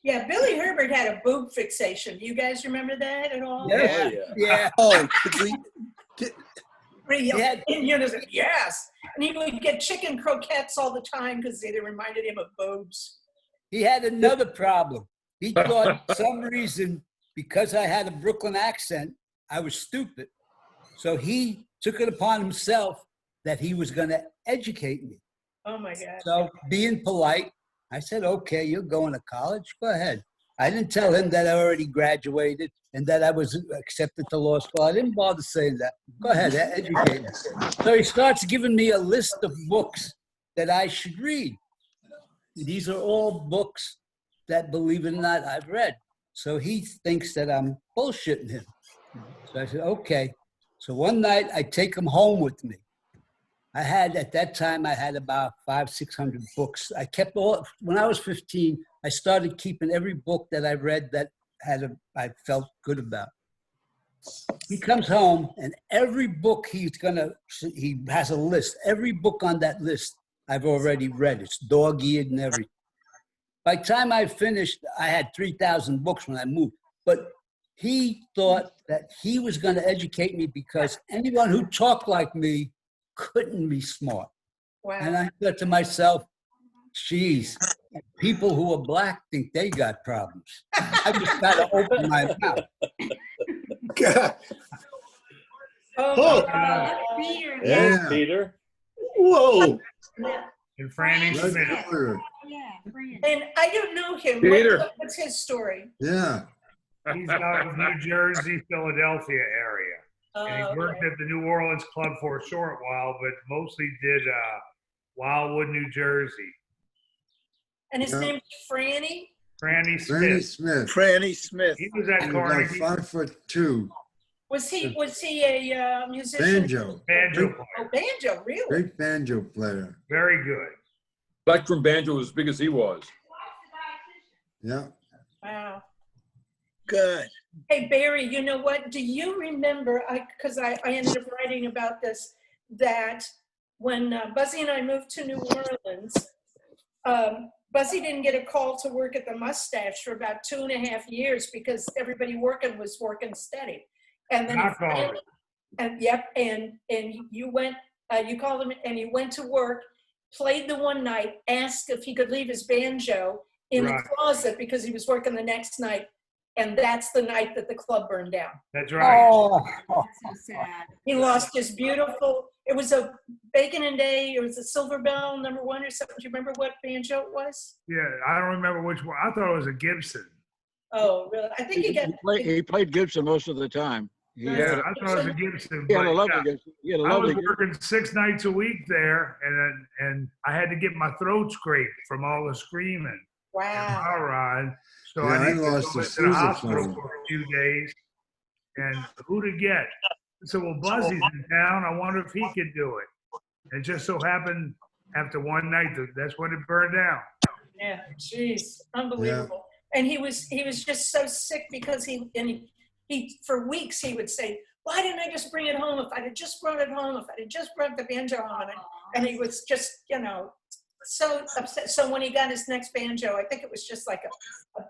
Speaker 12: Yeah, Billy Herbert had a boob fixation. Do you guys remember that at all?
Speaker 7: Yeah.
Speaker 10: yeah.
Speaker 7: Yeah.
Speaker 8: oh, could we,
Speaker 12: Yeah. In unison, yes. And he would get chicken croquettes all the time because they reminded him of boobs.
Speaker 7: He had another problem. He thought for some reason, because I had a Brooklyn accent, I was stupid. So he took it upon himself that he was going to educate me.
Speaker 12: Oh my God.
Speaker 7: So being polite, I said, okay, you're going to college? Go ahead. I didn't tell him that I already graduated and that I was accepted to law school. I didn't bother saying that. Go ahead, educate me. So he starts giving me a list of books that I should read. These are all books that, believe it or not, I've read. So he thinks that I'm bullshitting him. So I said, okay. So one night I take him home with me. At that time, I had about 500-600 books. I kept all, when I was 15, I started keeping every book that I read that I felt good about. He comes home and every book he has a list. Every book on that list I've already read. It's dog-eared and everything. By the time I finished, I had 3,000 books when I moved. But he thought that he was going to educate me because anyone who talked like me couldn't be smart.
Speaker 12: Wow.
Speaker 7: And I thought to myself, geez, people who are black think they got problems. I just got to open my mouth.
Speaker 8: God.
Speaker 12: Oh,
Speaker 4: Peter.
Speaker 10: There's
Speaker 5: Yeah.
Speaker 10: Peter.
Speaker 8: Whoa.
Speaker 3: And Franny
Speaker 5: Red
Speaker 3: Smith.
Speaker 5: color.
Speaker 4: Yeah, friend.
Speaker 12: and I don't know him.
Speaker 10: Peter.
Speaker 12: What's his story?
Speaker 5: Yeah.
Speaker 3: He's out of New Jersey, Philadelphia area. And he worked at the New Orleans Club for a short while, but mostly did Wildwood, New Jersey.
Speaker 12: And his
Speaker 5: Yeah.
Speaker 12: name's Franny?
Speaker 3: Franny
Speaker 5: Franny
Speaker 3: Smith.
Speaker 5: Smith.
Speaker 8: Franny Smith.
Speaker 3: He was at
Speaker 5: He was about
Speaker 3: Carnegie
Speaker 5: 5'2",
Speaker 12: Was he a musician?
Speaker 5: banjo,
Speaker 3: banjo
Speaker 12: Oh,
Speaker 3: player.
Speaker 12: banjo, really?
Speaker 5: great banjo player.
Speaker 3: Very good.
Speaker 13: Spectrum banjo was as big as he was.
Speaker 5: Yeah.
Speaker 12: Wow.
Speaker 8: Good.
Speaker 12: Hey, Barry, you know what? Do you remember, because I ended up writing about this, that when Buzzy and I moved to New Orleans, Buzzy didn't get a call to work at the Mustache for about 2.5 years because everybody was working steady. And then
Speaker 3: I called it.
Speaker 12: and you went, you called him and he went to work, played the one night, asked if he could leave his banjo in the
Speaker 3: Right.
Speaker 12: closet because he was working the next night. And that's the night that the club burned down.
Speaker 3: That's right.
Speaker 7: Oh,
Speaker 4: That's so sad.
Speaker 12: He lost his beautiful, it was a Bacon and Day, it was a Silver Bell #1 or something. Do you remember what banjo it was?
Speaker 3: Yeah, I don't remember which one. I thought it was a Gibson.
Speaker 12: Oh, really? I think he got,
Speaker 11: He played Gibson most of the time.
Speaker 3: Yeah, I thought it was a Gibson.
Speaker 11: He had a
Speaker 3: but,
Speaker 11: lovely
Speaker 3: yeah.
Speaker 11: Gibson. He had a
Speaker 3: I was
Speaker 11: lovely
Speaker 3: working 6 nights a week there, and I had to get my throat scraped from all the screaming.
Speaker 12: Wow.
Speaker 3: All right. So
Speaker 5: Yeah,
Speaker 3: I
Speaker 5: I
Speaker 3: need to go
Speaker 5: lost a
Speaker 3: into the hospital
Speaker 5: sousaphone.
Speaker 3: for a few days. And who to get? I said, well, Buzzy's in town. I wonder if he could do it. And it just so happened after one night, that's when it burned down.
Speaker 12: Yeah, jeez, unbelievable. And he was just so sick because he for weeks he would say, why didn't I just bring it home? If I'd have just brought it home, if I'd have just brought the banjo home. And he was just, so upset. So when he got his next banjo, I think it was just like a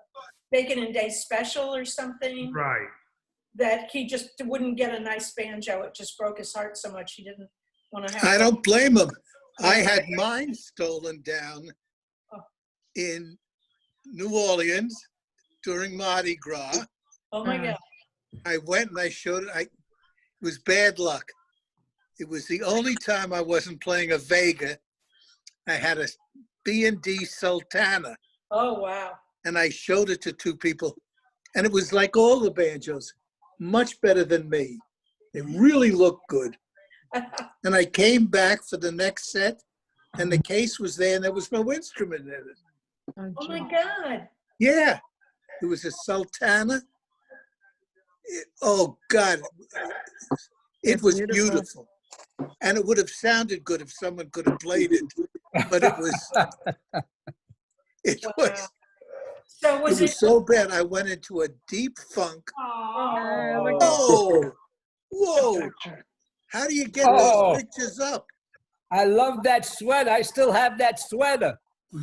Speaker 12: Bacon and Day special or something.
Speaker 3: Right.
Speaker 12: That he just wouldn't get a nice banjo. It just broke his heart so much he didn't want to have.
Speaker 8: I don't blame him. I had mine stolen down in New Orleans during Mardi Gras.
Speaker 12: Oh my God.
Speaker 8: I went and I showed it. It was bad luck. It was the only time I wasn't playing a Vega. I had a B&D Sultana.
Speaker 12: Oh, wow.
Speaker 8: And I showed it to 2 people. And it was like all the banjos, much better than me. It really looked good. And I came back for the next set, and the case was there, and there was no instrument in it.
Speaker 12: Oh my God.
Speaker 8: Yeah, it was a Sultana. Oh God, it was beautiful. And it would have sounded good if someone could have played it, but it was,
Speaker 12: So was
Speaker 8: it was so bad. I went into a deep funk.
Speaker 12: Oh,
Speaker 8: whoa! How do you get
Speaker 7: Oh.
Speaker 8: those pictures up?
Speaker 7: I love that sweater. I still have that sweater.
Speaker 8: You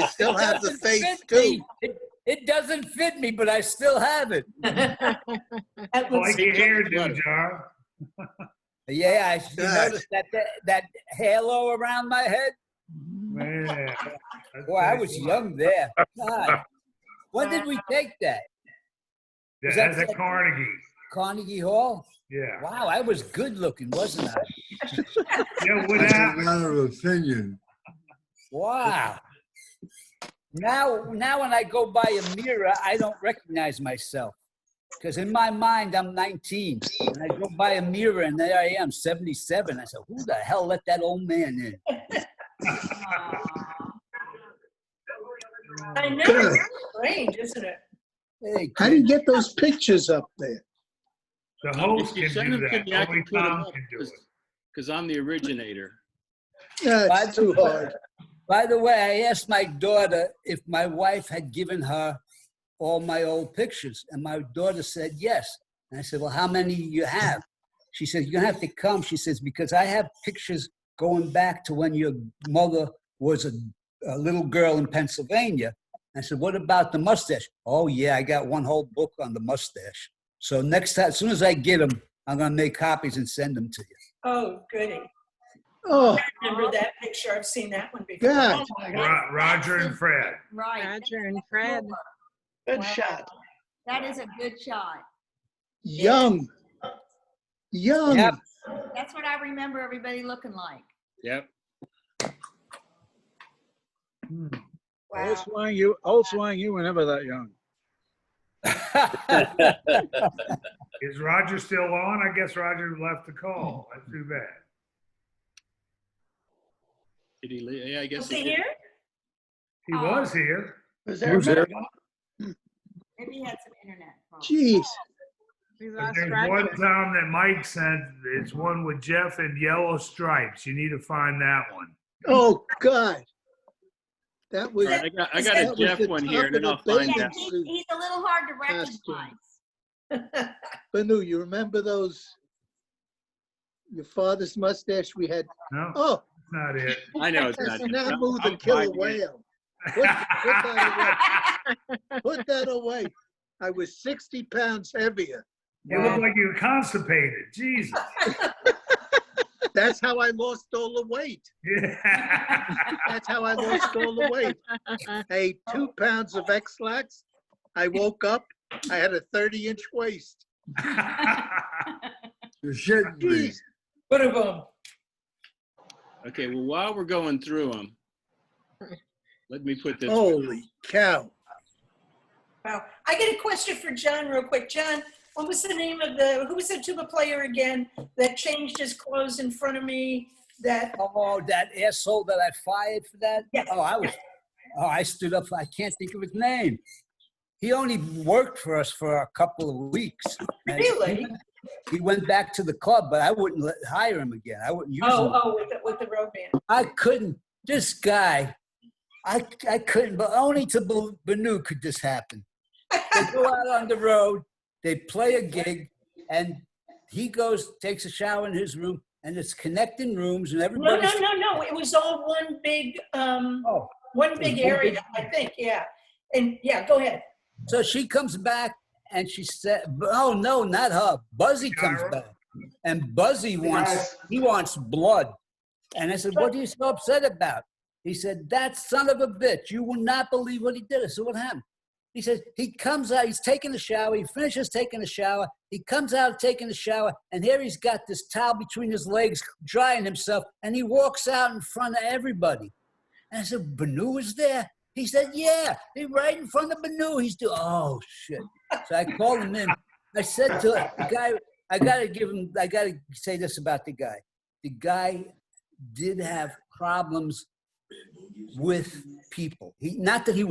Speaker 8: still have the
Speaker 7: Doesn't
Speaker 8: face
Speaker 7: fit
Speaker 8: too.
Speaker 7: me. It doesn't fit me, but I still have it.
Speaker 3: Like your hairdo, John.
Speaker 7: Yeah, you noticed that halo around my head?
Speaker 3: Man.
Speaker 7: Boy, I was young there. God. When did we take that?
Speaker 3: Yeah,
Speaker 7: Was
Speaker 3: that's
Speaker 7: that
Speaker 3: at Carnegie.
Speaker 7: Carnegie Hall?
Speaker 3: Yeah.
Speaker 7: Wow, I was good looking, wasn't I?
Speaker 3: Yeah, what
Speaker 5: That's a
Speaker 3: happened?
Speaker 5: matter of opinion.
Speaker 7: Wow. Now when I go by a mirror, I don't recognize myself. Because in my mind, I'm 19. And I go by a mirror and there I am, 77. I said, who the hell let that old man in?
Speaker 12: I know. It's strange, isn't it?
Speaker 7: Hey,
Speaker 8: How do you get those pictures up there?
Speaker 3: The host
Speaker 2: If you
Speaker 3: can
Speaker 2: send
Speaker 3: do
Speaker 2: them to
Speaker 3: that.
Speaker 2: me, I
Speaker 3: Only
Speaker 2: can put them
Speaker 3: Tom
Speaker 2: up
Speaker 3: can do it.
Speaker 2: because I'm the originator.
Speaker 8: Yeah,
Speaker 7: By
Speaker 8: it's
Speaker 7: the
Speaker 8: too
Speaker 7: way-
Speaker 8: hard.
Speaker 7: By the way, I asked my daughter if my wife had given her all my old pictures, and my daughter said yes. And I said, well, how many you have? She said, you're gonna have to come. She says, because I have pictures going back to when your mother was a little girl in Pennsylvania. I said, what about the mustache? Oh yeah, I got one whole book on the mustache. So next time, as soon as I get them, I'm gonna make copies and send them to you.
Speaker 12: Oh, goody.
Speaker 8: Oh,
Speaker 12: I remember that picture. I've seen that one before.
Speaker 8: God.
Speaker 3: Roger and Fred.
Speaker 4: Right.
Speaker 6: Roger and Fred.
Speaker 4: Good shot. That is a good shot.
Speaker 8: Young. Young.
Speaker 7: Yep.
Speaker 4: That's what I remember everybody looking like.
Speaker 2: Yep.
Speaker 12: Wow.
Speaker 11: Old swang, you were never that young.
Speaker 3: Is Roger still on? I guess Roger left the call. That's too bad.
Speaker 2: Did he leave? Yeah, I guess
Speaker 12: Was he
Speaker 2: did.
Speaker 12: here?
Speaker 3: He was here.
Speaker 8: Was
Speaker 11: Who's there?
Speaker 4: Maybe he had some internet problems.
Speaker 8: Jeez.
Speaker 6: We
Speaker 3: But
Speaker 6: lost
Speaker 3: there's one
Speaker 6: Roger.
Speaker 3: Tom that Mike sent. It's one with Jeff and yellow stripes. You need to find that one.
Speaker 8: Oh, God. That was,
Speaker 2: All right, I got
Speaker 8: that
Speaker 2: a
Speaker 8: was
Speaker 2: Jeff
Speaker 8: the
Speaker 2: one
Speaker 8: top
Speaker 2: here, and
Speaker 8: of
Speaker 2: then I'll
Speaker 8: the
Speaker 2: find
Speaker 8: bathing
Speaker 2: that.
Speaker 8: suit.
Speaker 4: He's a little hard to recognize.
Speaker 8: Banu, you remember those, your father's mustache we had?
Speaker 3: No,
Speaker 8: Oh,
Speaker 3: that's not it.
Speaker 2: I know it's
Speaker 8: that's
Speaker 2: not.
Speaker 8: Namu the
Speaker 2: I'm
Speaker 8: killer
Speaker 2: finding it.
Speaker 8: whale. Put that away. Put that away. I was 60 pounds heavier.
Speaker 3: You look like you were constipated. Jesus.
Speaker 8: That's how I lost all the weight.
Speaker 3: Yeah.
Speaker 8: That's how I lost all the weight. I ate 2 pounds of X-Lax. I woke up, I had a 30-inch waist.
Speaker 5: You shouldn't be.
Speaker 8: Jeez.
Speaker 12: Boom.
Speaker 2: Okay, well, while we're going through them, let me put this.
Speaker 8: Holy cow.
Speaker 12: Wow. I get a question for John real quick. John, what was the name of who was the tuba player again that changed his clothes in front of me?
Speaker 7: Oh, that asshole that I fired for that?
Speaker 12: Yes.
Speaker 7: I stood up. I can't think of his name. He only worked for us for a couple of weeks.
Speaker 12: Really?
Speaker 7: He went back to the club, but I wouldn't hire him again. I wouldn't use him.
Speaker 12: With the road band.
Speaker 7: I couldn't. This guy, I couldn't, but only to Banu could this happen. They go out on the road, they play a gig, and he takes a shower in his room, and it's connecting rooms, and everybody.
Speaker 12: No. It was all one big area, I think. Yeah. And yeah, go ahead.
Speaker 7: So she comes back, and she said, "Oh no, not her. Buzzy comes back, and Buzzy wants blood." And I said, "What are you so upset about?" He said, "That son of a bitch. You will not believe what he did." I said, "What happened?" He says, he comes out, he's taking a shower, he finishes taking a shower, he comes out taking a shower, and here he's got this towel between his legs, drying himself, and he walks out in front of everybody. And I said, "Banu was there?" He said, "Yeah, he's right in front of Banu." He's doing, oh shit. So I called him in. I said to the guy, I gotta say this about the guy. The guy did have problems with people. Not that he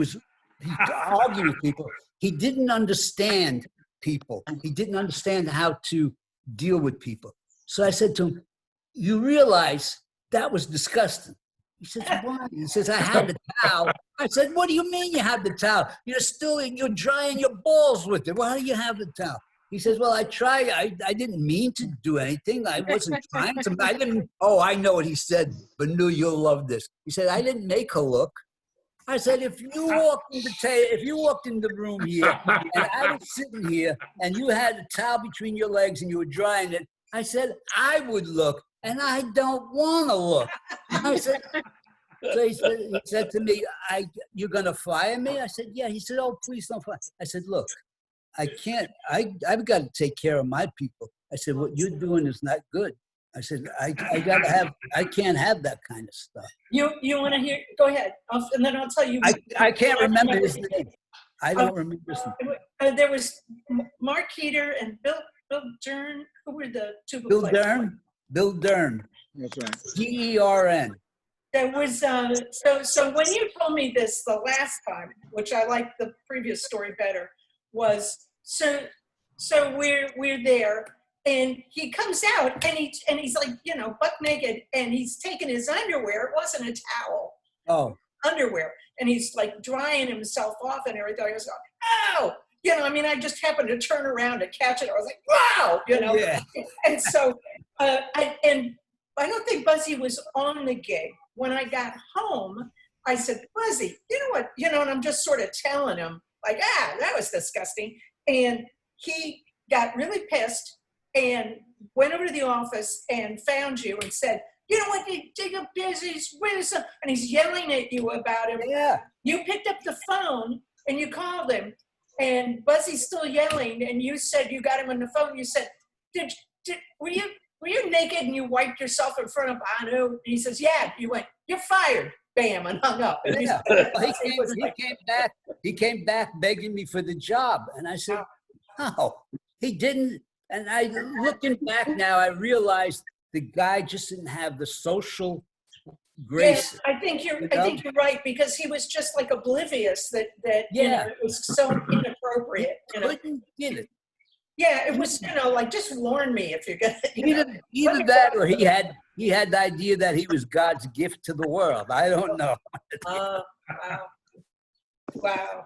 Speaker 7: argued with people. He didn't understand people. He didn't understand how to deal with people. So I said to him, "You realize that was disgusting." He says, "Why?" He says, "I had the towel." I said, "What do you mean you have the towel? You're drying your balls with it. Why do you have the towel?" He says, "Well, I tried. I didn't mean to do anything. I wasn't trying to. I didn't." Oh, I know what he said. Banu, you'll love this. He said, "I didn't make her look." I said, if you walked in the room here and I was sitting here and you had a towel between your legs and you were drying it, I said, I would look, and I don't want to look. I said, so he said to me, "You're going to fire me?" I said, "Yeah." He said, "Oh, please don't fire." I said, "Look, I can't, I've got to take care of my people." I said, "What you're doing is not good." I said, I can't have that kind of stuff.
Speaker 12: You want to hear? Go ahead, and then I'll tell you.
Speaker 7: I can't remember his name. I don't remember his name.
Speaker 12: There was Mark Heater and Bill Dern. Who were the tuba players?
Speaker 7: Bill Dern.
Speaker 11: That's right.
Speaker 12: Dern. There was so when you told me this the last time, which I liked the previous story better, was so we're there. And he comes out and he's like, buck naked, and he's taking his underwear. It wasn't a towel.
Speaker 7: Oh.
Speaker 12: Underwear. And he's like drying himself off and everything. I was like, "Ow!" I just happened to turn around to catch it. I was like, "Wow!"
Speaker 7: Yeah.
Speaker 12: And so, I don't think Buzzy was on the gig. When I got home, I said, "Buzzy, you know what?" And I'm just sort of telling him, like, that was disgusting. And he got really pissed and went over to the office and found you and said, "You know what, Jacob Dizzy's with some," and he's yelling at you about him.
Speaker 7: Yeah.
Speaker 12: You picked up the phone and you called him, and Buzzy's still yelling, and you said you got him on the phone. You said, were you naked and you wiped yourself in front of Banu? And he says, "Yeah." You went, "You're fired." Bam, and hung up. And
Speaker 7: yeah. He came back begging me for the job, and I said, "No, he didn't." And looking back now, I realized the guy just didn't have the social grace.
Speaker 12: Yeah, I think you're right, because he was just like oblivious that it was so inappropriate.
Speaker 7: Couldn't get it.
Speaker 12: Yeah, it was like, just warn me if you're gonna.
Speaker 7: Either that, or he had the idea that he was God's gift to the world. I don't know.
Speaker 12: Wow.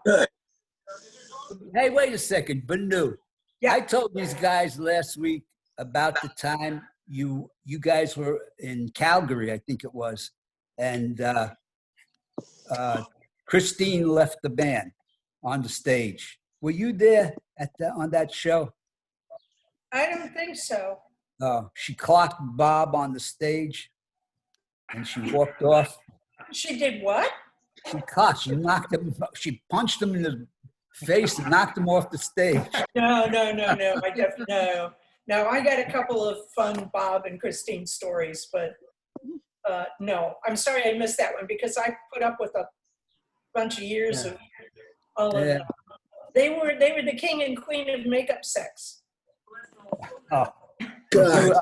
Speaker 7: Hey, wait a second, Banu. Yeah. I told these guys last week about the time you guys were in Calgary, I think it was, and Christine left the band on the stage. Were you there on that show?
Speaker 12: I don't think so.
Speaker 7: She clocked Bob on the stage, and she walked off.
Speaker 12: She did what?
Speaker 7: She knocked him. She punched him in the face and knocked him off the stage.
Speaker 12: No. No, I got a couple of fun Bob and Christine stories, but no. I'm sorry I missed that one, because I put up with a bunch of years of all of them. They were the king and queen of makeup sex.
Speaker 7: Oh,
Speaker 8: God.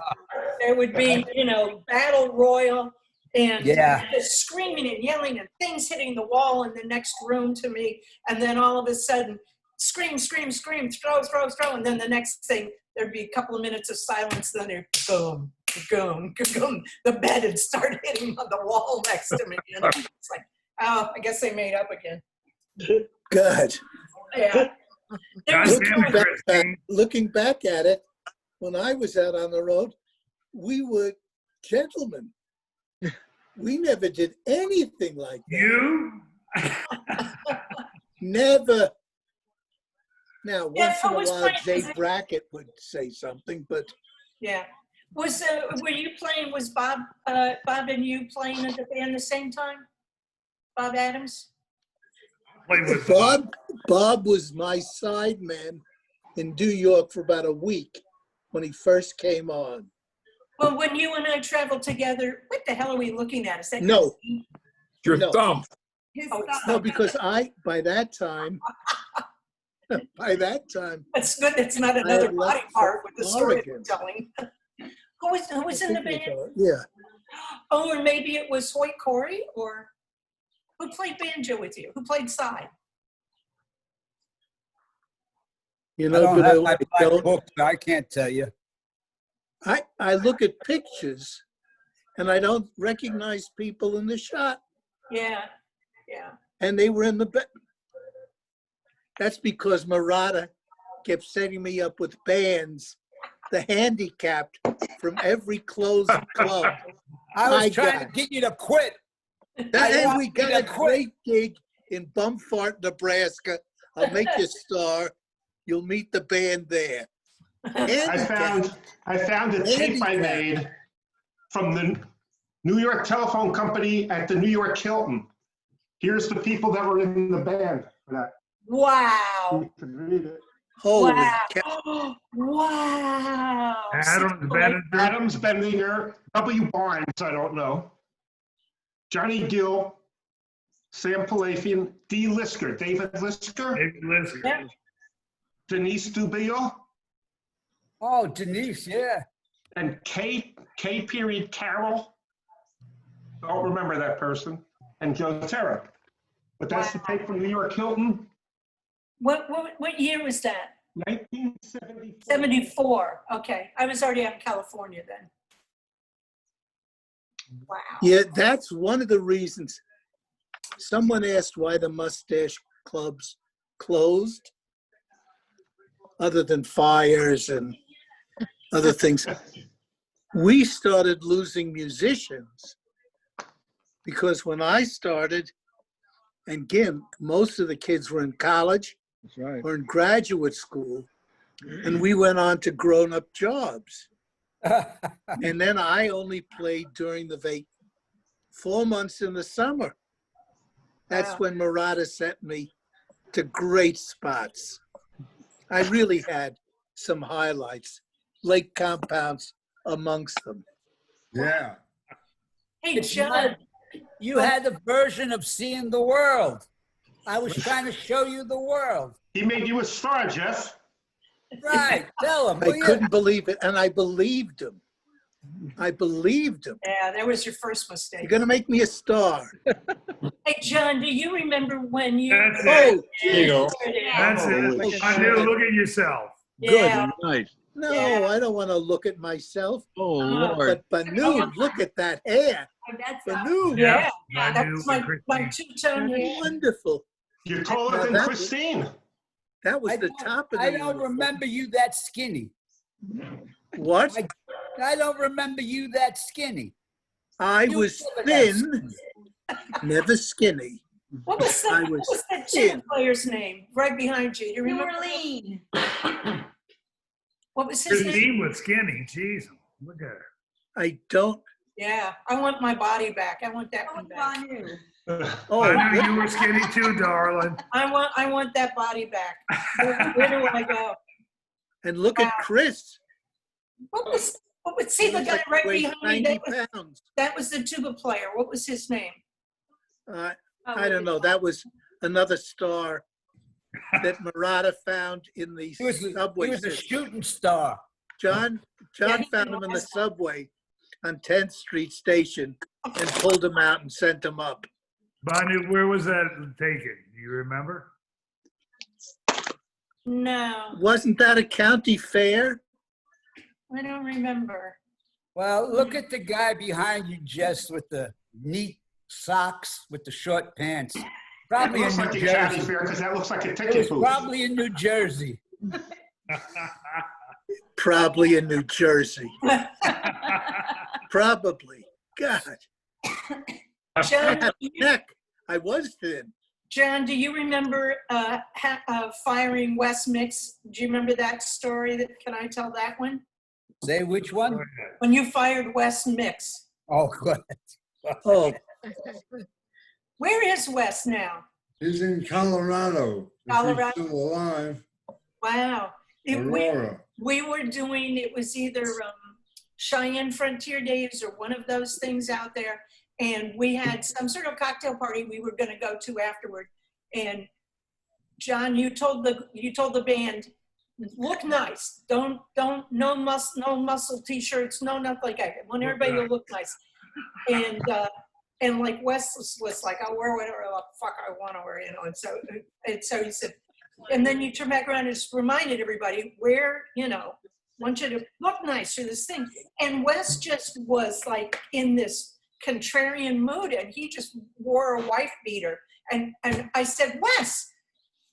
Speaker 12: There would be, you know, battle royal and
Speaker 7: Yeah.
Speaker 12: just screaming and yelling and things hitting the wall in the next room to me. And then all of a sudden, scream, scream, scream, throw, throw, throw. And then the next thing, there'd be a couple of minutes of silence. Then there'd boom, boom, boom. The bed would start hitting on the wall next to me. And it's like, oh, I guess they made up again.
Speaker 8: God.
Speaker 12: Yeah. There was
Speaker 8: Looking back at it, when I was out on the road, we were gentlemen. We never did anything like that.
Speaker 3: You?
Speaker 8: Never. Now,
Speaker 12: Yeah,
Speaker 8: once in a
Speaker 12: it was
Speaker 8: while,
Speaker 12: funny,
Speaker 8: Jay
Speaker 12: 'cause
Speaker 8: Brackett would say something, but
Speaker 12: Yeah. Were you playing, was Bob and you playing at the band the same time? Bob Adams?
Speaker 8: Bob was my sideman in New York for about a week when he first came on.
Speaker 12: Well, when you and I traveled together, what the hell are we looking at? Is that
Speaker 8: No.
Speaker 13: Your
Speaker 8: No.
Speaker 13: thumb.
Speaker 8: No, because by that time,
Speaker 12: That's good. That's not
Speaker 8: I
Speaker 12: another
Speaker 8: had
Speaker 12: body
Speaker 8: left
Speaker 12: part with the story
Speaker 8: Oregon.
Speaker 12: you're telling. Who was in the band?
Speaker 8: Yeah.
Speaker 12: Oh, and maybe it was Hoyt Corey, or who played banjo with you? Who played side?
Speaker 8: You
Speaker 7: I
Speaker 8: know,
Speaker 7: don't
Speaker 8: but
Speaker 7: have my
Speaker 8: I
Speaker 7: black
Speaker 8: don't.
Speaker 7: book, so I can't tell you.
Speaker 8: I look at pictures and I don't recognize people in the shot,
Speaker 12: Yeah, yeah.
Speaker 8: and they were in the bed. That's because Murata kept setting me up with bands, the handicapped from every closed club.
Speaker 7: I was
Speaker 8: I
Speaker 7: trying
Speaker 8: got.
Speaker 7: to get you to quit.
Speaker 8: And we got a great gig in Bumfart, Nebraska. I'll make you a star. You'll meet the band there.
Speaker 14: I found a tape I made from the New York Telephone Company at the New York Hilton. Here's the people that were in the band for that.
Speaker 12: Wow.
Speaker 14: You can read it.
Speaker 8: Holy
Speaker 12: Wow. Wow.
Speaker 14: Adams Bendinger, W. Barnes, I don't know. Johnny Gill, Sam Palafian, D. Lisker, David Lisker.
Speaker 3: David Lisker.
Speaker 12: Yeah.
Speaker 14: Denise Dubiel.
Speaker 7: Oh, Denise, yeah.
Speaker 14: And K. Period Carroll. Don't remember that person. And Joe Terra. But that's the tape from New York Hilton.
Speaker 12: What year was that?
Speaker 14: 1974.
Speaker 12: 74. Okay. I was already out in California then. Wow.
Speaker 8: Yeah, that's one of the reasons. Someone asked why the mustache clubs closed, other than fires and other things. We started losing musicians because when I started, and again, most of the kids were in college
Speaker 11: That's right.
Speaker 8: or in graduate school, and we went on to grown-up jobs. And then I only played during the 4 months in the summer. That's
Speaker 12: Wow.
Speaker 8: when Murata sent me to great spots. I really had some highlights, Lake Compounds amongst them.
Speaker 5: Yeah.
Speaker 12: Hey,
Speaker 7: It's
Speaker 12: John.
Speaker 7: not- You had the version of seeing the world. I was trying to show you the world.
Speaker 14: He made you a star, Jeff.
Speaker 7: Right. Tell him.
Speaker 8: I
Speaker 7: will you?
Speaker 8: couldn't believe it, and I believed him. I believed him.
Speaker 12: Yeah, that was your first mistake.
Speaker 8: You're going to make me a star.
Speaker 12: Hey, John, do you remember when you?
Speaker 3: That's
Speaker 8: Oh,
Speaker 3: it.
Speaker 14: There you go.
Speaker 12: There it is.
Speaker 3: That's
Speaker 8: Holy
Speaker 3: it. I knew,
Speaker 8: shit.
Speaker 3: look at yourself.
Speaker 12: Yeah.
Speaker 11: Good night.
Speaker 8: No,
Speaker 12: Yeah.
Speaker 8: I don't want to look at myself.
Speaker 11: Oh, Lord.
Speaker 8: But Banu, look at that hair.
Speaker 4: That's
Speaker 8: Banu,
Speaker 12: Yeah.
Speaker 3: I
Speaker 12: That
Speaker 3: knew
Speaker 12: was my
Speaker 3: Christine.
Speaker 12: two-tone hair.
Speaker 8: wonderful.
Speaker 14: You're taller
Speaker 8: Now
Speaker 14: than
Speaker 8: that-
Speaker 14: Christine.
Speaker 8: That was
Speaker 7: I
Speaker 8: the
Speaker 7: don't-
Speaker 8: top of the
Speaker 7: I don't
Speaker 8: uniform.
Speaker 7: remember you that skinny.
Speaker 8: What?
Speaker 7: I don't remember you that skinny.
Speaker 8: I
Speaker 7: You
Speaker 8: was
Speaker 7: never got
Speaker 8: thin, never skinny.
Speaker 12: What was
Speaker 8: I
Speaker 12: that? What
Speaker 8: was
Speaker 12: was that
Speaker 8: thin.
Speaker 12: tennis player's name? Right behind you. You
Speaker 4: New
Speaker 12: remember?
Speaker 4: Orleans.
Speaker 12: What was his name?
Speaker 3: Christine was skinny. Jeez, look at her.
Speaker 8: I don't.
Speaker 12: Yeah, I want my body back. I want that one back.
Speaker 8: Oh,
Speaker 3: I knew you were skinny too, darling.
Speaker 12: I want that body back. Where do I go?
Speaker 8: and look at Chris.
Speaker 12: What was see the
Speaker 8: He's
Speaker 12: guy
Speaker 8: like
Speaker 12: right
Speaker 8: weighs
Speaker 12: behind me?
Speaker 8: 90 pounds.
Speaker 12: That was the tuba player. What was his name?
Speaker 8: I don't know. That was another star that Murata found in the
Speaker 7: He was
Speaker 8: subway
Speaker 7: a
Speaker 8: system.
Speaker 7: shooting star.
Speaker 8: John
Speaker 12: Yeah, he
Speaker 8: found him in the
Speaker 12: was.
Speaker 8: subway on 10th Street Station and pulled him out and sent him up.
Speaker 3: Banu, where was that taken? Do you remember?
Speaker 12: No,
Speaker 8: Wasn't that a county fair?
Speaker 12: I don't remember.
Speaker 7: Well, look at the guy behind you, Jess, with the neat socks with the short pants.
Speaker 14: It
Speaker 7: Probably in
Speaker 14: looks
Speaker 7: New
Speaker 14: like a county
Speaker 7: Jersey.
Speaker 14: fair because that looks like a
Speaker 7: It
Speaker 14: ticket
Speaker 7: was
Speaker 14: booth.
Speaker 7: probably in New Jersey.
Speaker 8: Probably in New Jersey. Probably. God. I
Speaker 12: John,
Speaker 8: had a neck. I was thin.
Speaker 12: John, do you remember firing Wes Mix? Do you remember that story? Can I tell that one?
Speaker 7: Say which one?
Speaker 12: When you fired Wes Mix.
Speaker 7: Oh, good.
Speaker 8: Oh,
Speaker 12: Where is Wes now?
Speaker 5: He's in Colorado. If
Speaker 12: Colorado?
Speaker 5: he's still alive.
Speaker 12: Wow.
Speaker 5: Aurora.
Speaker 12: We were doing, it was either Cheyenne Frontier Days or one of those things out there. And we had some sort of cocktail party we were going to go to afterward. And John, you told the band, look nice. Don't no muscle t-shirts, no nothing like that. I want everybody to look nice. And like Wes was like, I'll wear whatever the fuck I want to wear, you know. And so he said, and then you turn back around and just reminded everybody, wear, you know, want you to look nice for this thing. And Wes just was like in this contrarian mood, and he just wore a wife beater. And I said, Wes,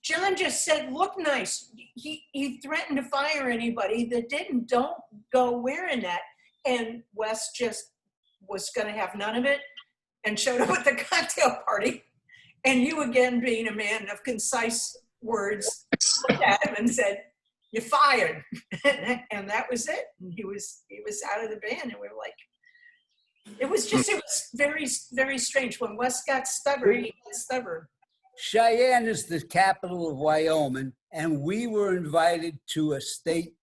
Speaker 12: John just said, look nice. He threatened to fire anybody that didn't. Don't go wearing that. And Wes just was going to have none of it and showed up at the cocktail party. And you, again, being a man of concise words, looked at him and said, you're fired. And that was it. And he was out of the band. And we were like, it was very, very strange. When Wes got stubborn, he got stubborn.
Speaker 7: Cheyenne is the capital of Wyoming, and we were invited to a state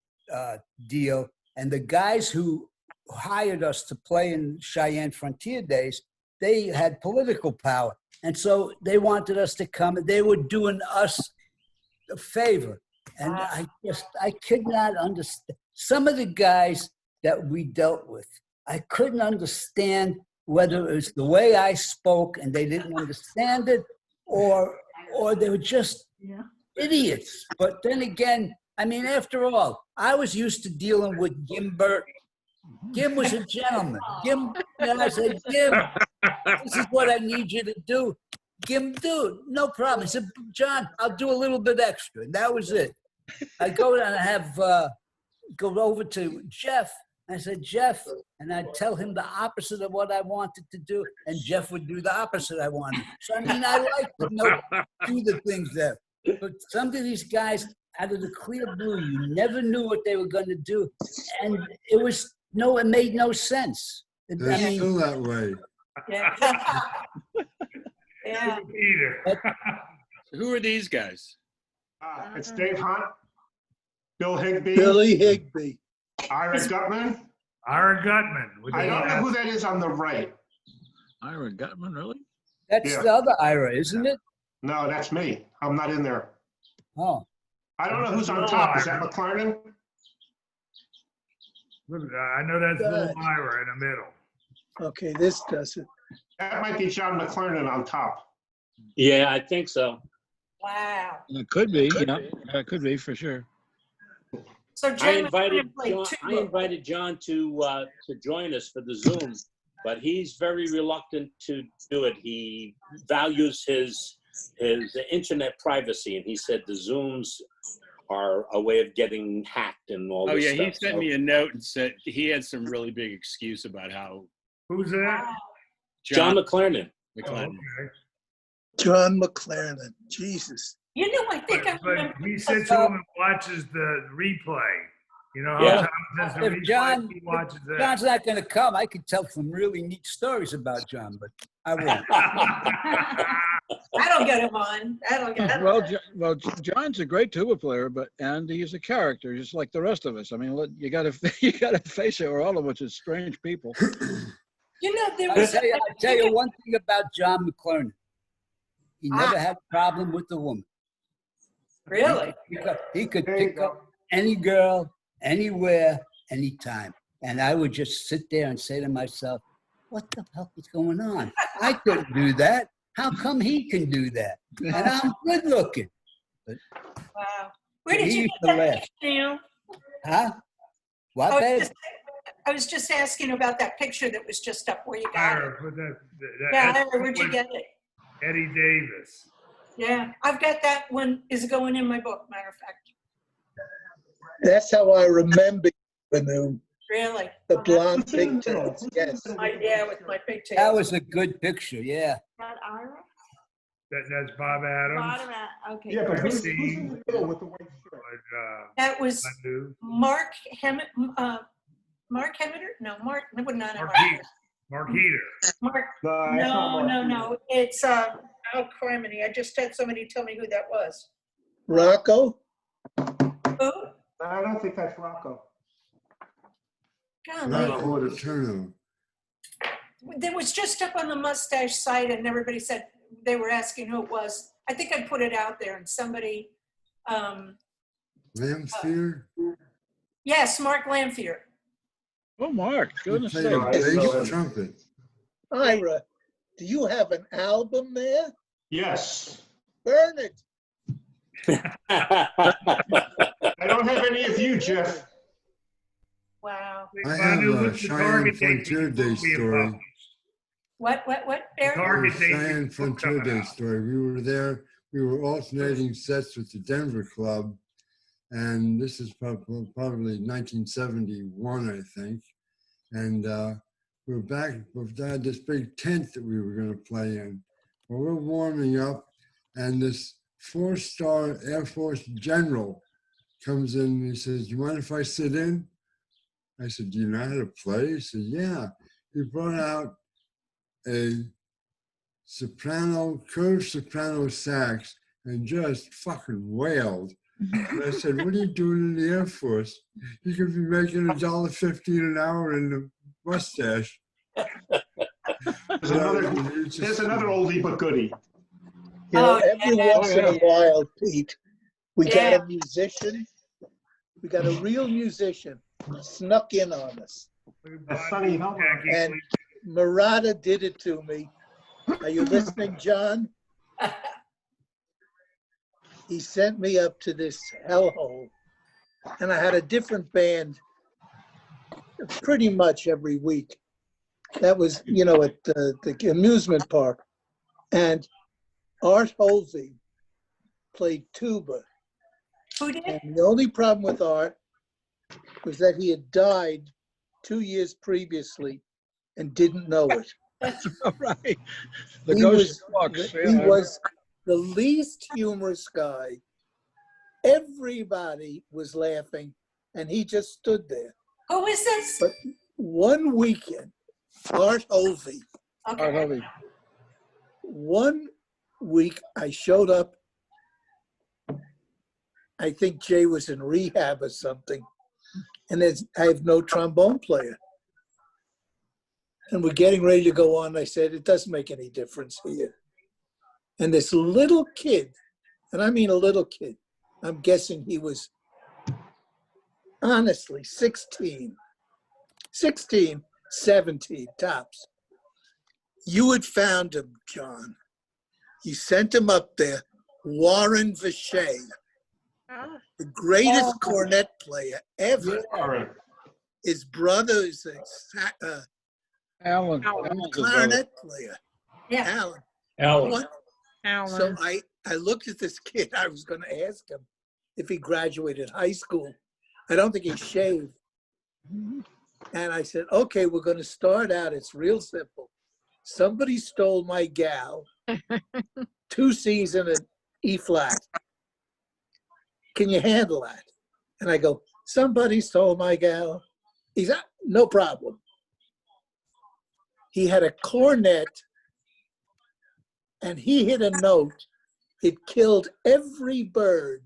Speaker 7: deal. And the guys who hired us to play in Cheyenne Frontier Days, they had political power. And so they wanted us to come. They were doing us a favor. And I could not understand. Some of the guys that we dealt with, I couldn't understand whether it was the way I spoke and they didn't understand it, or they were just idiots. But then again, I mean, after all, I was used to dealing with Gimbert. Gim was a gentleman. Gim, I said, Gim, this is what I need you to do. Gim, dude, no problem. He said, John, I'll do a little bit extra. And that was it. I go and I have, go over to Jeff. I said, Jeff, and I'd tell him the opposite of what I wanted to do, and Jeff would do the opposite I wanted. So, I mean, I like to do the things there. But some of these guys, out of the clear blue, you never knew what they were going to do. And it made no sense.
Speaker 5: They're still that way.
Speaker 12: Yeah. Yeah.
Speaker 2: Who are these guys?
Speaker 14: It's Dave Hunt, Bill Higbee,
Speaker 8: Billy Higbee,
Speaker 14: Ira Gutman.
Speaker 3: Ira Gutman.
Speaker 14: I don't know who that is on the right.
Speaker 11: Ira Gutman, really?
Speaker 7: That's the other Ira, isn't it?
Speaker 14: No, that's me. I'm not in there.
Speaker 7: Oh.
Speaker 14: I don't know who's on top. Is that McClarnon?
Speaker 3: I know that's little Ira in the middle.
Speaker 8: Okay, this does it.
Speaker 14: That might be John McClarnon on top.
Speaker 10: Yeah, I think so.
Speaker 12: Wow.
Speaker 11: It could be, yeah. It could be for sure.
Speaker 12: So
Speaker 10: I invited John to join us for the Zoom, but he's very reluctant to do it. He values his internet privacy, and he said the Zooms are a way of getting hacked and all
Speaker 2: Oh
Speaker 10: this
Speaker 2: yeah,
Speaker 10: stuff.
Speaker 2: he sent me a note and said he had some really big excuse about how.
Speaker 3: Who's that?
Speaker 10: John McClarnon.
Speaker 2: McClarnon.
Speaker 8: John McClarnon. Jesus.
Speaker 12: You know, I think I
Speaker 3: But
Speaker 12: remember.
Speaker 3: he sits home and watches the replay. You know,
Speaker 7: Yeah.
Speaker 3: how does the
Speaker 7: If
Speaker 3: replay, he watches that.
Speaker 7: John's not going to come, I could tell some really neat stories about John, but I won't.
Speaker 12: I don't get him on. I don't get him.
Speaker 11: Well, John's a great tuba player, and he's a character, just like the rest of us. I mean, you got to face it. We're all of us are strange people.
Speaker 12: You know, there
Speaker 7: I'll
Speaker 12: was.
Speaker 7: tell you one thing about John McClarnon. He never had a problem with the woman.
Speaker 12: Really?
Speaker 7: He could pick up any girl, anywhere, anytime. And I would just sit there and say to myself, what the hell is going on? I couldn't do that. How come he can do that? And I'm good looking. But
Speaker 12: Wow. Where did
Speaker 7: he
Speaker 12: you
Speaker 7: used
Speaker 12: get
Speaker 7: to
Speaker 12: that
Speaker 7: laugh.
Speaker 12: picture, Neil?
Speaker 7: Huh? What,
Speaker 12: I
Speaker 7: babe?
Speaker 12: was just asking about that picture that was just up where you got it.
Speaker 3: Ira, put that.
Speaker 12: Yeah,
Speaker 3: that's
Speaker 12: Ira, where'd you
Speaker 3: what
Speaker 12: get it?
Speaker 3: Eddie Davis.
Speaker 12: Yeah, I've got that one is going in my book, matter of fact.
Speaker 8: That's how I remember Banu.
Speaker 12: Really?
Speaker 8: The blonde pigtails, yes.
Speaker 12: Yeah, with my pigtails.
Speaker 7: That was a good picture, yeah.
Speaker 4: That Ira?
Speaker 3: That's Bob Adams.
Speaker 4: Bottom at, okay.
Speaker 14: Yeah, but who's in
Speaker 3: Christine.
Speaker 14: the middle with the white shirt?
Speaker 12: That was
Speaker 3: Banu.
Speaker 12: Mark Hemeter? No, Mark, no, not
Speaker 3: Mark
Speaker 12: Mark.
Speaker 3: Heater. Mark Heater.
Speaker 12: Mark,
Speaker 14: No, that's not Mark
Speaker 12: no. It's, oh, criminy. I just had somebody tell me who that was.
Speaker 8: Rocco?
Speaker 12: Who?
Speaker 14: I don't think that's Rocco.
Speaker 12: Golly.
Speaker 5: Rocco Paterno.
Speaker 12: There was just up on the mustache site and everybody said, they were asking who it was. I think I put it out there and somebody,
Speaker 5: Lamphere.
Speaker 12: yes, Mark Lamphere.
Speaker 11: Oh, Mark,
Speaker 5: He
Speaker 11: goodness
Speaker 5: played
Speaker 11: sake.
Speaker 5: bass trumpet.
Speaker 8: Ira, do you have an album there?
Speaker 14: Yes.
Speaker 8: Burn it.
Speaker 14: I don't have any of you, Jeff.
Speaker 12: Wow.
Speaker 5: I have
Speaker 3: Banu,
Speaker 5: a
Speaker 3: what's the
Speaker 5: Cheyenne
Speaker 3: target date for
Speaker 5: Frontier
Speaker 3: your
Speaker 5: Day
Speaker 3: book being
Speaker 5: story.
Speaker 3: published?
Speaker 12: What, Barry?
Speaker 3: Target date for your
Speaker 5: Cheyenne
Speaker 3: book
Speaker 5: Frontier
Speaker 3: coming
Speaker 5: Day
Speaker 3: out.
Speaker 5: story. We were there. We were alternating sets with the Denver Club, and this is probably 1971, I think. And we were back. We had this big tent that we were going to play in. Well, we're warming up, and this 4-star Air Force general comes in and he says, "You mind if I sit in?" I said, "Do you know how to play?" He said, "Yeah." He brought out a curved soprano sax and just fucking wailed. And I said, "What are you doing in the Air Force? You could be making $1.15 an hour in the mustache."
Speaker 14: There's another oldie but goodie.
Speaker 8: You know,
Speaker 12: Oh,
Speaker 8: every
Speaker 12: yeah.
Speaker 8: once in a while, Pete, we
Speaker 12: Yeah.
Speaker 8: got a musician. We got a real musician snuck in on us.
Speaker 14: That's Sonny Helmer.
Speaker 3: Jackie,
Speaker 8: And
Speaker 3: please.
Speaker 8: Murata did it to me. Are you listening, John? He sent me up to this hellhole, and I had a different band pretty much every week. That was, at the amusement park. And Art Holsey played tuba.
Speaker 12: Who did?
Speaker 8: And the only problem with Art was that he had died 2 years previously and didn't know it.
Speaker 11: Right. The
Speaker 8: He
Speaker 11: ghost
Speaker 8: was,
Speaker 11: walks.
Speaker 8: he was the least humorous guy. Everybody was laughing, and he just stood there.
Speaker 12: Who is this?
Speaker 8: But one weekend, Art Holsey,
Speaker 12: Okay.
Speaker 8: one week I showed up. I think Jay was in rehab or something. And I have no trombone player. And we're getting ready to go on. I said, it doesn't make any difference here. And this little kid, and I mean a little kid, I'm guessing he was honestly 16, 17 tops. You had found him, John. You sent him up there, Warren Vichay, the greatest cornet player ever. His brother is a
Speaker 11: Alan. Alan's his brother.
Speaker 8: clarinet player.
Speaker 12: Yeah.
Speaker 8: Alan.
Speaker 10: Alan.
Speaker 6: Alan.
Speaker 8: So I looked at this kid. I was going to ask him if he graduated high school. I don't think he shaved. And I said, okay, we're going to start out. It's real simple. Somebody stole my gal, 2 C's and an E flat. Can you handle that? And I go, somebody stole my gal. He's like, no problem. He had a cornet and he hit a note. It killed every bird.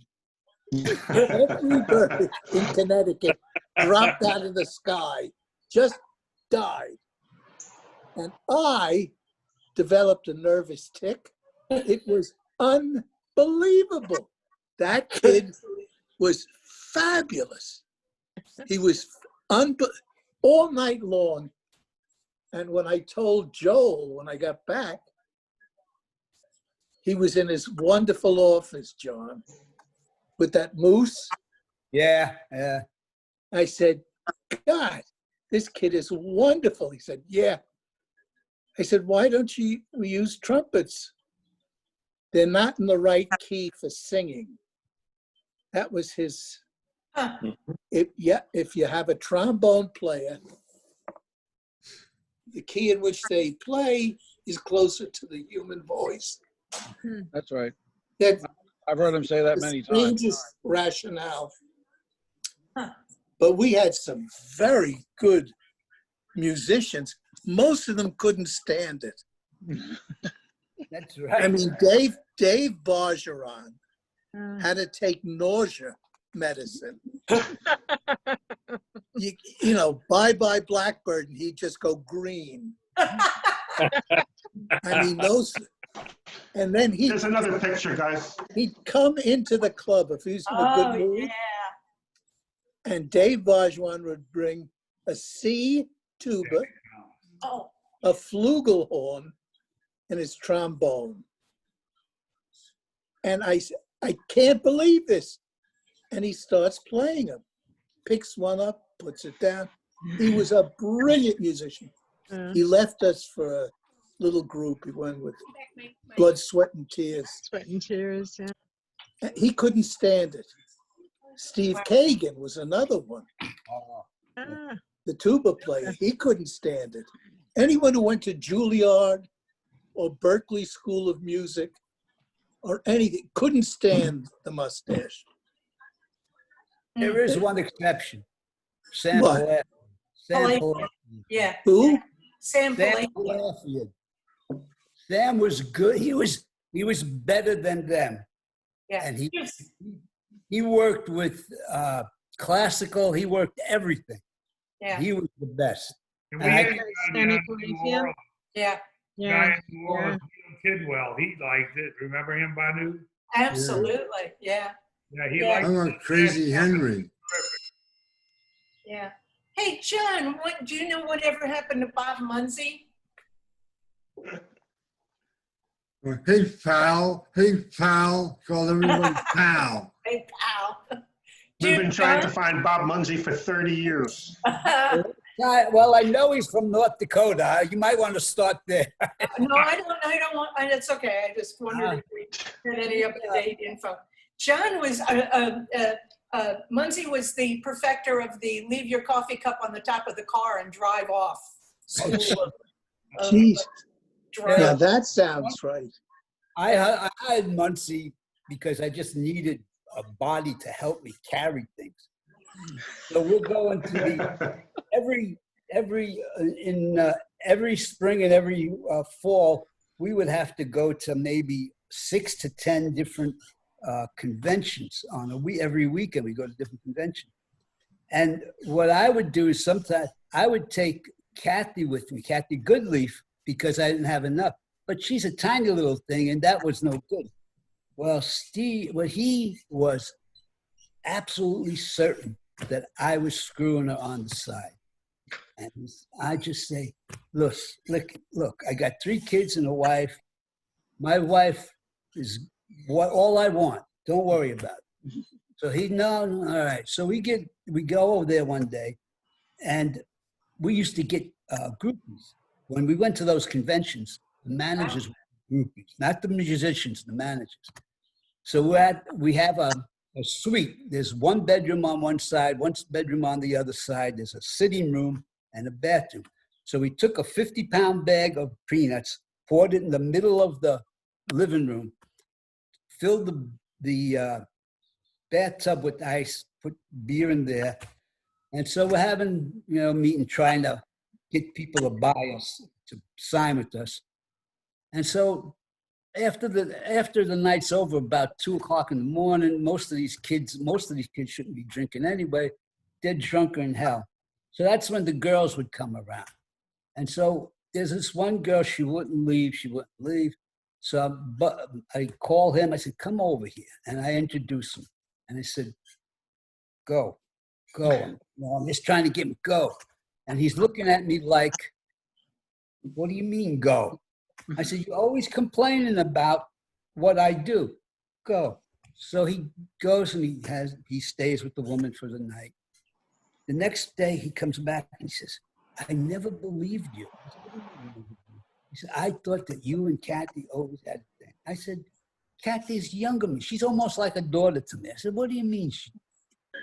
Speaker 8: Every bird in Connecticut dropped out of the sky, just died. And I developed a nervous tic. It was unbelievable. That kid was fabulous. He was all night long. And when I told Joel when I got back, he was in his wonderful office, John, with that moose.
Speaker 7: Yeah, yeah.
Speaker 8: I said, God, this kid is wonderful. He said, yeah. I said, why don't you use trumpets? They're not in the right key for singing. That was his. If you have a trombone player, the key in which they play is closer to the human voice.
Speaker 11: That's right.
Speaker 8: That's
Speaker 11: I've heard him say that
Speaker 8: the
Speaker 11: many times.
Speaker 8: strangest rationale. But we had some very good musicians. Most of them couldn't stand it.
Speaker 7: That's right.
Speaker 8: I mean, Dave Bargeron had to take nausea medicine. You know, bye-bye Blackbird, and he'd just go green. I mean, those, and then
Speaker 14: There's another picture, guys.
Speaker 8: he'd come into the club if he was in a good mood, and Dave Bargeron would bring a C tuba, a flugelhorn, and his trombone. And I can't believe this. And he starts playing them, picks one up, puts it down. He was a brilliant musician. He left us for a little group. He went with Blood, Sweat, and Tears.
Speaker 6: Sweat and Tears, yeah.
Speaker 8: And he couldn't stand it. Steve Kagan was another one. The tuba player, he couldn't stand it. Anyone who went to Juilliard or Berkeley School of Music or anything couldn't stand the mustache.
Speaker 7: There is one exception. Sam
Speaker 8: What?
Speaker 7: Palacios. Sam
Speaker 12: Palacios.
Speaker 7: Palacios.
Speaker 12: Yeah.
Speaker 8: Who?
Speaker 12: Sam
Speaker 7: Sam
Speaker 12: Palacios.
Speaker 7: Palacios. Sam was good. He was better than them.
Speaker 12: Yeah.
Speaker 7: And he worked with classical. He worked everything.
Speaker 12: Yeah.
Speaker 7: He was the best.
Speaker 3: And
Speaker 7: And
Speaker 3: we
Speaker 7: I
Speaker 3: had a guy down in New Orleans,
Speaker 12: Yeah.
Speaker 3: guy in New Orleans, Neil Tidwell, he liked it. Remember him, Banu?
Speaker 12: Absolutely. Yeah.
Speaker 3: Yeah, he
Speaker 12: Yeah.
Speaker 3: liked
Speaker 5: I want Crazy Henry.
Speaker 12: Yeah. Hey, John, do you know whatever happened to Bob Munsey?
Speaker 5: Hey, pal. Hey, pal. Call everyone pal.
Speaker 12: Hey, pal.
Speaker 14: We've been trying to find Bob Munsey for 30 years.
Speaker 7: Well, I know he's from North Dakota. You might want to start there.
Speaker 12: No, I don't want, it's okay. I just wondered if we had any up-to-date info. John was, Munsey was the perfecter of the leave your coffee cup on the top of the car and drive off.
Speaker 8: Jeez.
Speaker 12: Drugs.
Speaker 8: Now that sounds right.
Speaker 7: I hired Muncie because I just needed a body to help me carry things. So we're going to the every spring and every fall, we would have to go to maybe 6 to 10 different conventions every weekend. We go to different conventions. And what I would do is sometimes I would take Kathy with me, Kathy Goodleaf, because I didn't have enough. But she's a tiny little thing, and that was no good. Well, he was absolutely certain that I was screwing her on the side. And I just say, look, I got 3 kids and a wife. My wife is all I want. Don't worry about it. So no, all right. So we go over there one day, and we used to get groupies. When we went to those conventions, the managers were groupies, not the musicians, the managers. So we have a suite. There's 1 bedroom on one side, 1 bedroom on the other side. There's a sitting room and a bathroom. So we took a 50-pound bag of peanuts, poured it in the middle of the living room, filled the bathtub with ice, put beer in there. And so we're having, a meeting, trying to get people to buy us, to sign with us. And so after the night's over, about 2 o'clock in the morning, most of these kids shouldn't be drinking anyway. They're drunker in hell. So that's when the girls would come around. And so there's this one girl, she wouldn't leave. So I called him, I said, come over here. And I introduced him. And I said, go go. No, I'm just trying to get him go. And he's looking at me like, what do you mean go? I said, you're always complaining about what I do. Go. So he goes and he stays with the woman for the night. The next day he comes back and he says, I never believed you. I said, what do you mean? He said, I thought that you and Kathy always had a thing. I said, Kathy's younger than me. She's almost like a daughter to me. I said, what do you mean?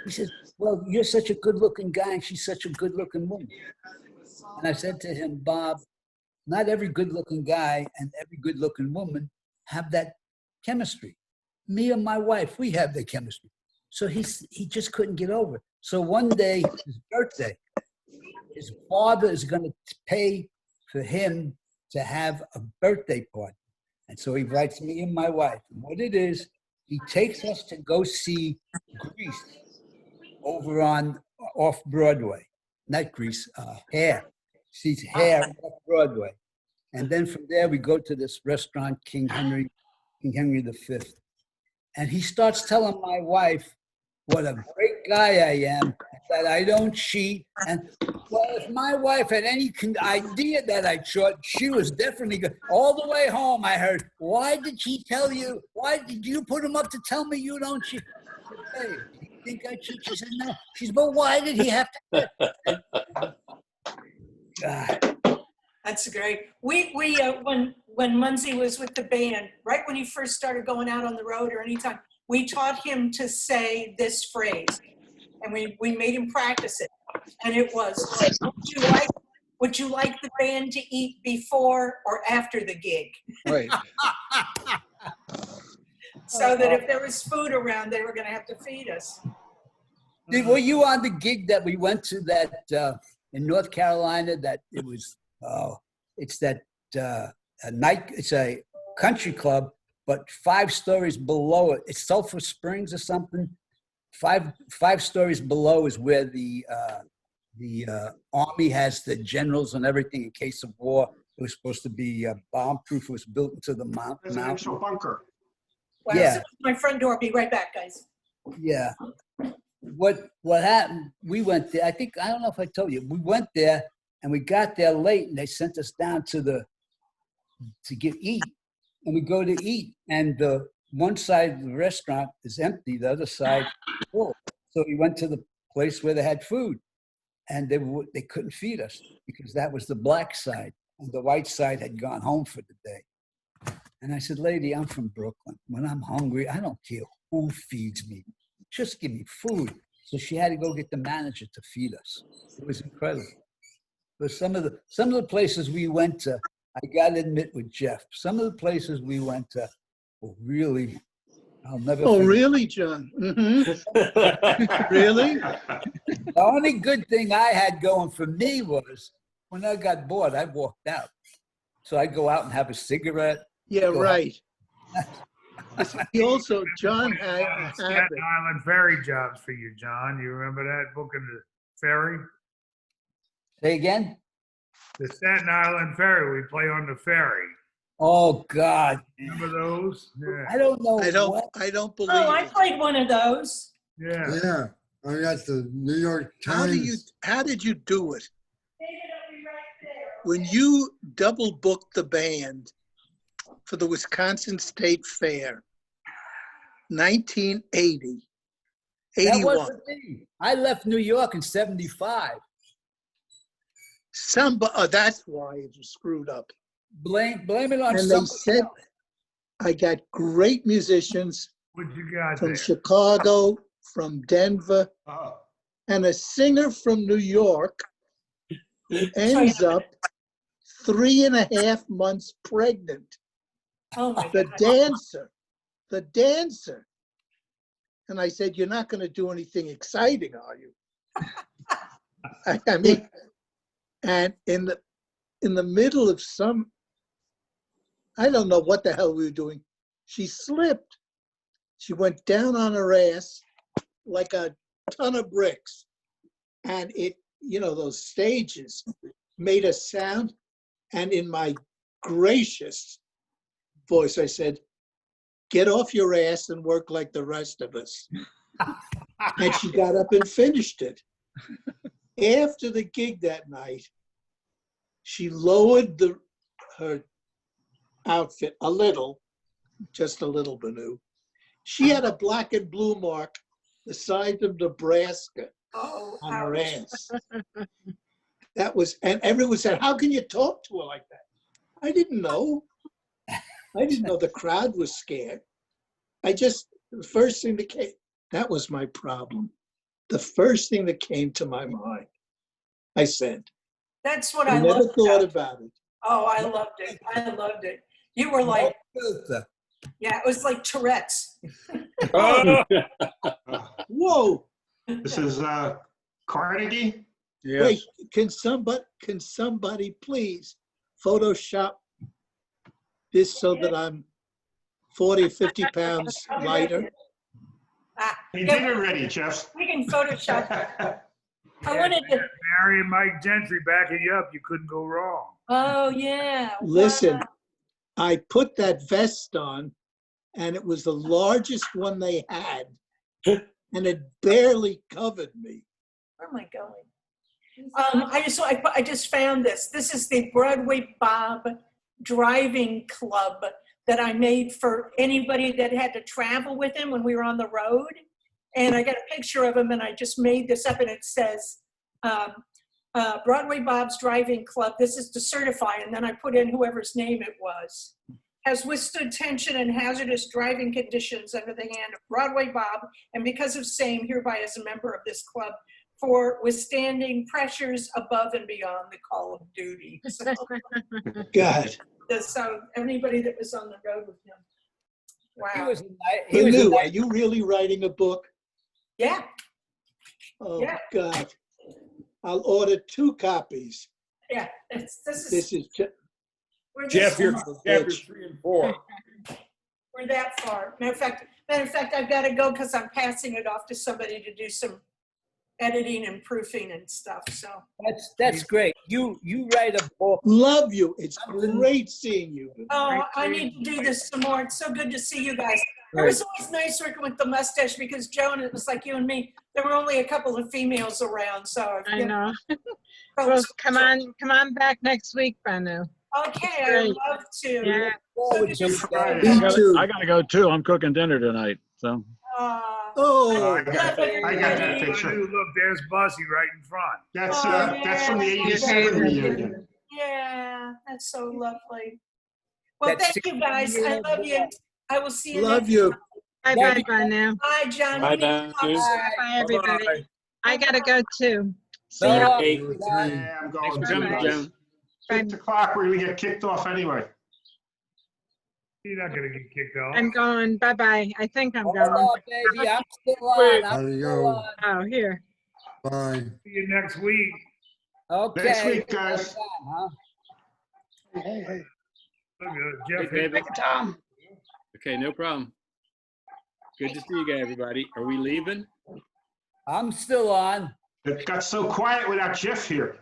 Speaker 7: He says, well, you're such a good-looking guy and she's such a good-looking woman. And I said to him, Bob, not every good-looking guy and every good-looking woman have that chemistry. Me and my wife, we have that chemistry. So he just couldn't get over it. So one day, his birthday, his father is going to pay for him to have a birthday party. And so he invites me and my wife. And what it is, he takes us to go see Grease over on off Broadway. Not Grease, Hair. Sees Hair off Broadway. And then from there, we go to this restaurant, King Henry V. And he starts telling my wife what a great guy I am, that I don't cheat. And well, if my wife had any idea that I cheat, she was definitely good. All the way home, I heard, why did she tell you? Why did you put him up to tell me you don't cheat? I said, hey, do you think I cheat? She said, no. She said, but why did he have to? God.
Speaker 12: That's great. When Munzie was with the band, right when he first started going out on the road or anytime, we taught him to say this phrase, and we made him practice it. And it was, would you like the band to eat before or after the gig?
Speaker 9: Right.
Speaker 12: So that if there was food around, they were going to have to feed us.
Speaker 7: Were you on the gig that we went to that in North Carolina? That it was, it's that a night. It's a country club, but 5 stories below it. It's Sulphur Springs or something. Five stories below is where the Army has the generals and everything in case of war. It was supposed to be bomb-proof. It was built into the mountain.
Speaker 14: Presidential bunker.
Speaker 12: Well,
Speaker 7: Yeah.
Speaker 12: my front door. Be right back, guys.
Speaker 7: Yeah. What happened, we went there, I don't know if I told you, we went there and we got there late and they sent us down to eat. And we go to eat and the one side of the restaurant is empty, the other side full. So we went to the place where they had food and they couldn't feed us because that was the black side and the white side had gone home for the day. And I said, lady, I'm from Brooklyn. When I'm hungry, I don't care who feeds me. Just give me food. So she had to go get the manager to feed us. It was incredible. But some of the places we went to, I got to admit with Jeff, some of the places we went to were really, I'll never
Speaker 8: Oh,
Speaker 7: forget.
Speaker 8: really, John? Mm-hmm. Really?
Speaker 7: The only good thing I had going for me was when I got bored, I walked out. So I'd go out and have a cigarette.
Speaker 8: Yeah, right. He also, John
Speaker 3: We
Speaker 8: had a
Speaker 3: Staten
Speaker 8: habit.
Speaker 3: Island ferry jobs for you, John. You remember that booking the ferry?
Speaker 7: Say again?
Speaker 3: The Staten Island ferry. We play on the ferry.
Speaker 7: Oh, God.
Speaker 3: Remember those? Yeah.
Speaker 7: I don't know.
Speaker 8: I don't believe
Speaker 12: Oh, I
Speaker 8: it.
Speaker 12: played one of those.
Speaker 3: Yeah.
Speaker 5: Yeah, I got the New York Times.
Speaker 8: How did you do it? When you double booked the band for the Wisconsin State Fair, 1980,
Speaker 7: That
Speaker 8: 81.
Speaker 7: wasn't me. I left New York in 75.
Speaker 8: That's why it was screwed up.
Speaker 7: Blame it on
Speaker 8: And they
Speaker 7: somebody
Speaker 8: said,
Speaker 7: else.
Speaker 8: I got great musicians
Speaker 3: What you got
Speaker 8: from
Speaker 3: there?
Speaker 8: Chicago, from Denver,
Speaker 14: Oh.
Speaker 8: and a singer from New York who ends up 3.5 months pregnant.
Speaker 12: Oh my
Speaker 8: The
Speaker 12: God.
Speaker 8: dancer. And I said, you're not going to do anything exciting, are you? I mean, and in the middle of some, I don't know what the hell we were doing, she slipped. She went down on her ass like a ton of bricks. And it, those stages made a sound. And in my gracious voice, I said, get off your ass and work like the rest of us. And she got up and finished it. After the gig that night, she lowered her outfit a little, just a little, Banu. She had a black and blue mark the size of Nebraska on her ass. That was, and everyone said, how can you talk to her like that? I didn't know. I didn't know the crowd was scared. The first thing that came, that was my problem. The first thing that came to my mind, I said.
Speaker 12: That's what
Speaker 8: I
Speaker 12: I
Speaker 8: never
Speaker 12: loved
Speaker 8: thought about it.
Speaker 12: Oh, I loved it. I loved it. You were like, yeah, it was like Tourette's.
Speaker 8: Whoa.
Speaker 14: This is Carnegie.
Speaker 8: Wait, can somebody please Photoshop this so that I'm 40 or 50 pounds lighter?
Speaker 14: You did it already, Jeff.
Speaker 12: We can Photoshop it. I wanted to.
Speaker 3: Mary and Mike Gentry backing you up. You couldn't go wrong.
Speaker 12: Oh, yeah.
Speaker 8: Listen,
Speaker 12: Wow.
Speaker 8: I put that vest on and it was the largest one they had and it barely covered me.
Speaker 12: Where am I going? I just found this. This is the Broadway Bob Driving Club that I made for anybody that had to travel with him when we were on the road. And I got a picture of him and I just made this up and it says, Broadway Bob's Driving Club, this is to certify, and then I put in whoever's name it was. Has withstood tension and hazardous driving conditions under the hand of Broadway Bob, and because of same, hereby as a member of this club, for withstanding pressures above and beyond the call of duty. So,
Speaker 8: God.
Speaker 12: so anybody that was on the road with him. Wow.
Speaker 8: Banu, are you really writing a book?
Speaker 12: Yeah.
Speaker 8: Oh,
Speaker 12: Yeah.
Speaker 8: God. I'll order 2 copies.
Speaker 12: Yeah. This is we're
Speaker 13: Jeff,
Speaker 12: this
Speaker 13: you're
Speaker 12: far.
Speaker 13: chapters 3 and 4.
Speaker 12: We're that far. Matter of fact, I've got to go because I'm passing it off to somebody to do some editing and proofing and stuff. So
Speaker 7: That's great. You write a book.
Speaker 8: Love you. It's great seeing you.
Speaker 12: oh, I need to do this some more. It's so good to see you guys. It was always nice working with the mustache because Joan, it was like you and me. There were only a couple of females around, so
Speaker 6: I know. Well, come on back next week, Banu.
Speaker 12: Okay,
Speaker 6: Great.
Speaker 12: I'd love to.
Speaker 6: Yeah.
Speaker 12: So good to see
Speaker 11: I gotta go too. I'm cooking dinner tonight, so.
Speaker 8: Oh,
Speaker 14: I got that picture.
Speaker 3: Look, there's Bussy right in front.
Speaker 14: That's from the '87 reunion.
Speaker 12: Yeah, that's so lovely. Well,
Speaker 7: That's
Speaker 12: thank you guys. I love you. I will see you.
Speaker 8: love
Speaker 12: next
Speaker 8: you.
Speaker 12: time.
Speaker 6: Bye, Banu.
Speaker 12: Bye, John.
Speaker 10: Bye,
Speaker 12: We need to
Speaker 10: Banu.
Speaker 12: talk soon.
Speaker 6: Bye, everybody.
Speaker 13: Bye-bye.
Speaker 6: I gotta go too. See
Speaker 7: Bye.
Speaker 6: ya.
Speaker 10: Hey,
Speaker 14: Yeah, I'm going
Speaker 2: Thanks for coming,
Speaker 14: to.
Speaker 2: Joan.
Speaker 14: 6 o'clock, we're gonna get kicked off anyway.
Speaker 3: You're not going to get kicked off.
Speaker 6: I'm going. Bye-bye. I think I'm going.
Speaker 7: Oh, baby, I'm still on.
Speaker 5: How
Speaker 7: I'm
Speaker 5: do you
Speaker 7: still
Speaker 5: go?
Speaker 7: on.
Speaker 6: Oh, here.
Speaker 5: Bye.
Speaker 3: See you next week.
Speaker 7: Okay.
Speaker 14: Next week, guys.
Speaker 7: Huh?
Speaker 3: Look, Jeff,
Speaker 2: Hey, David. Okay, no problem. Good to see you guys, everybody. Are we leaving?
Speaker 7: I'm still on.
Speaker 14: It got so quiet without Jeff here.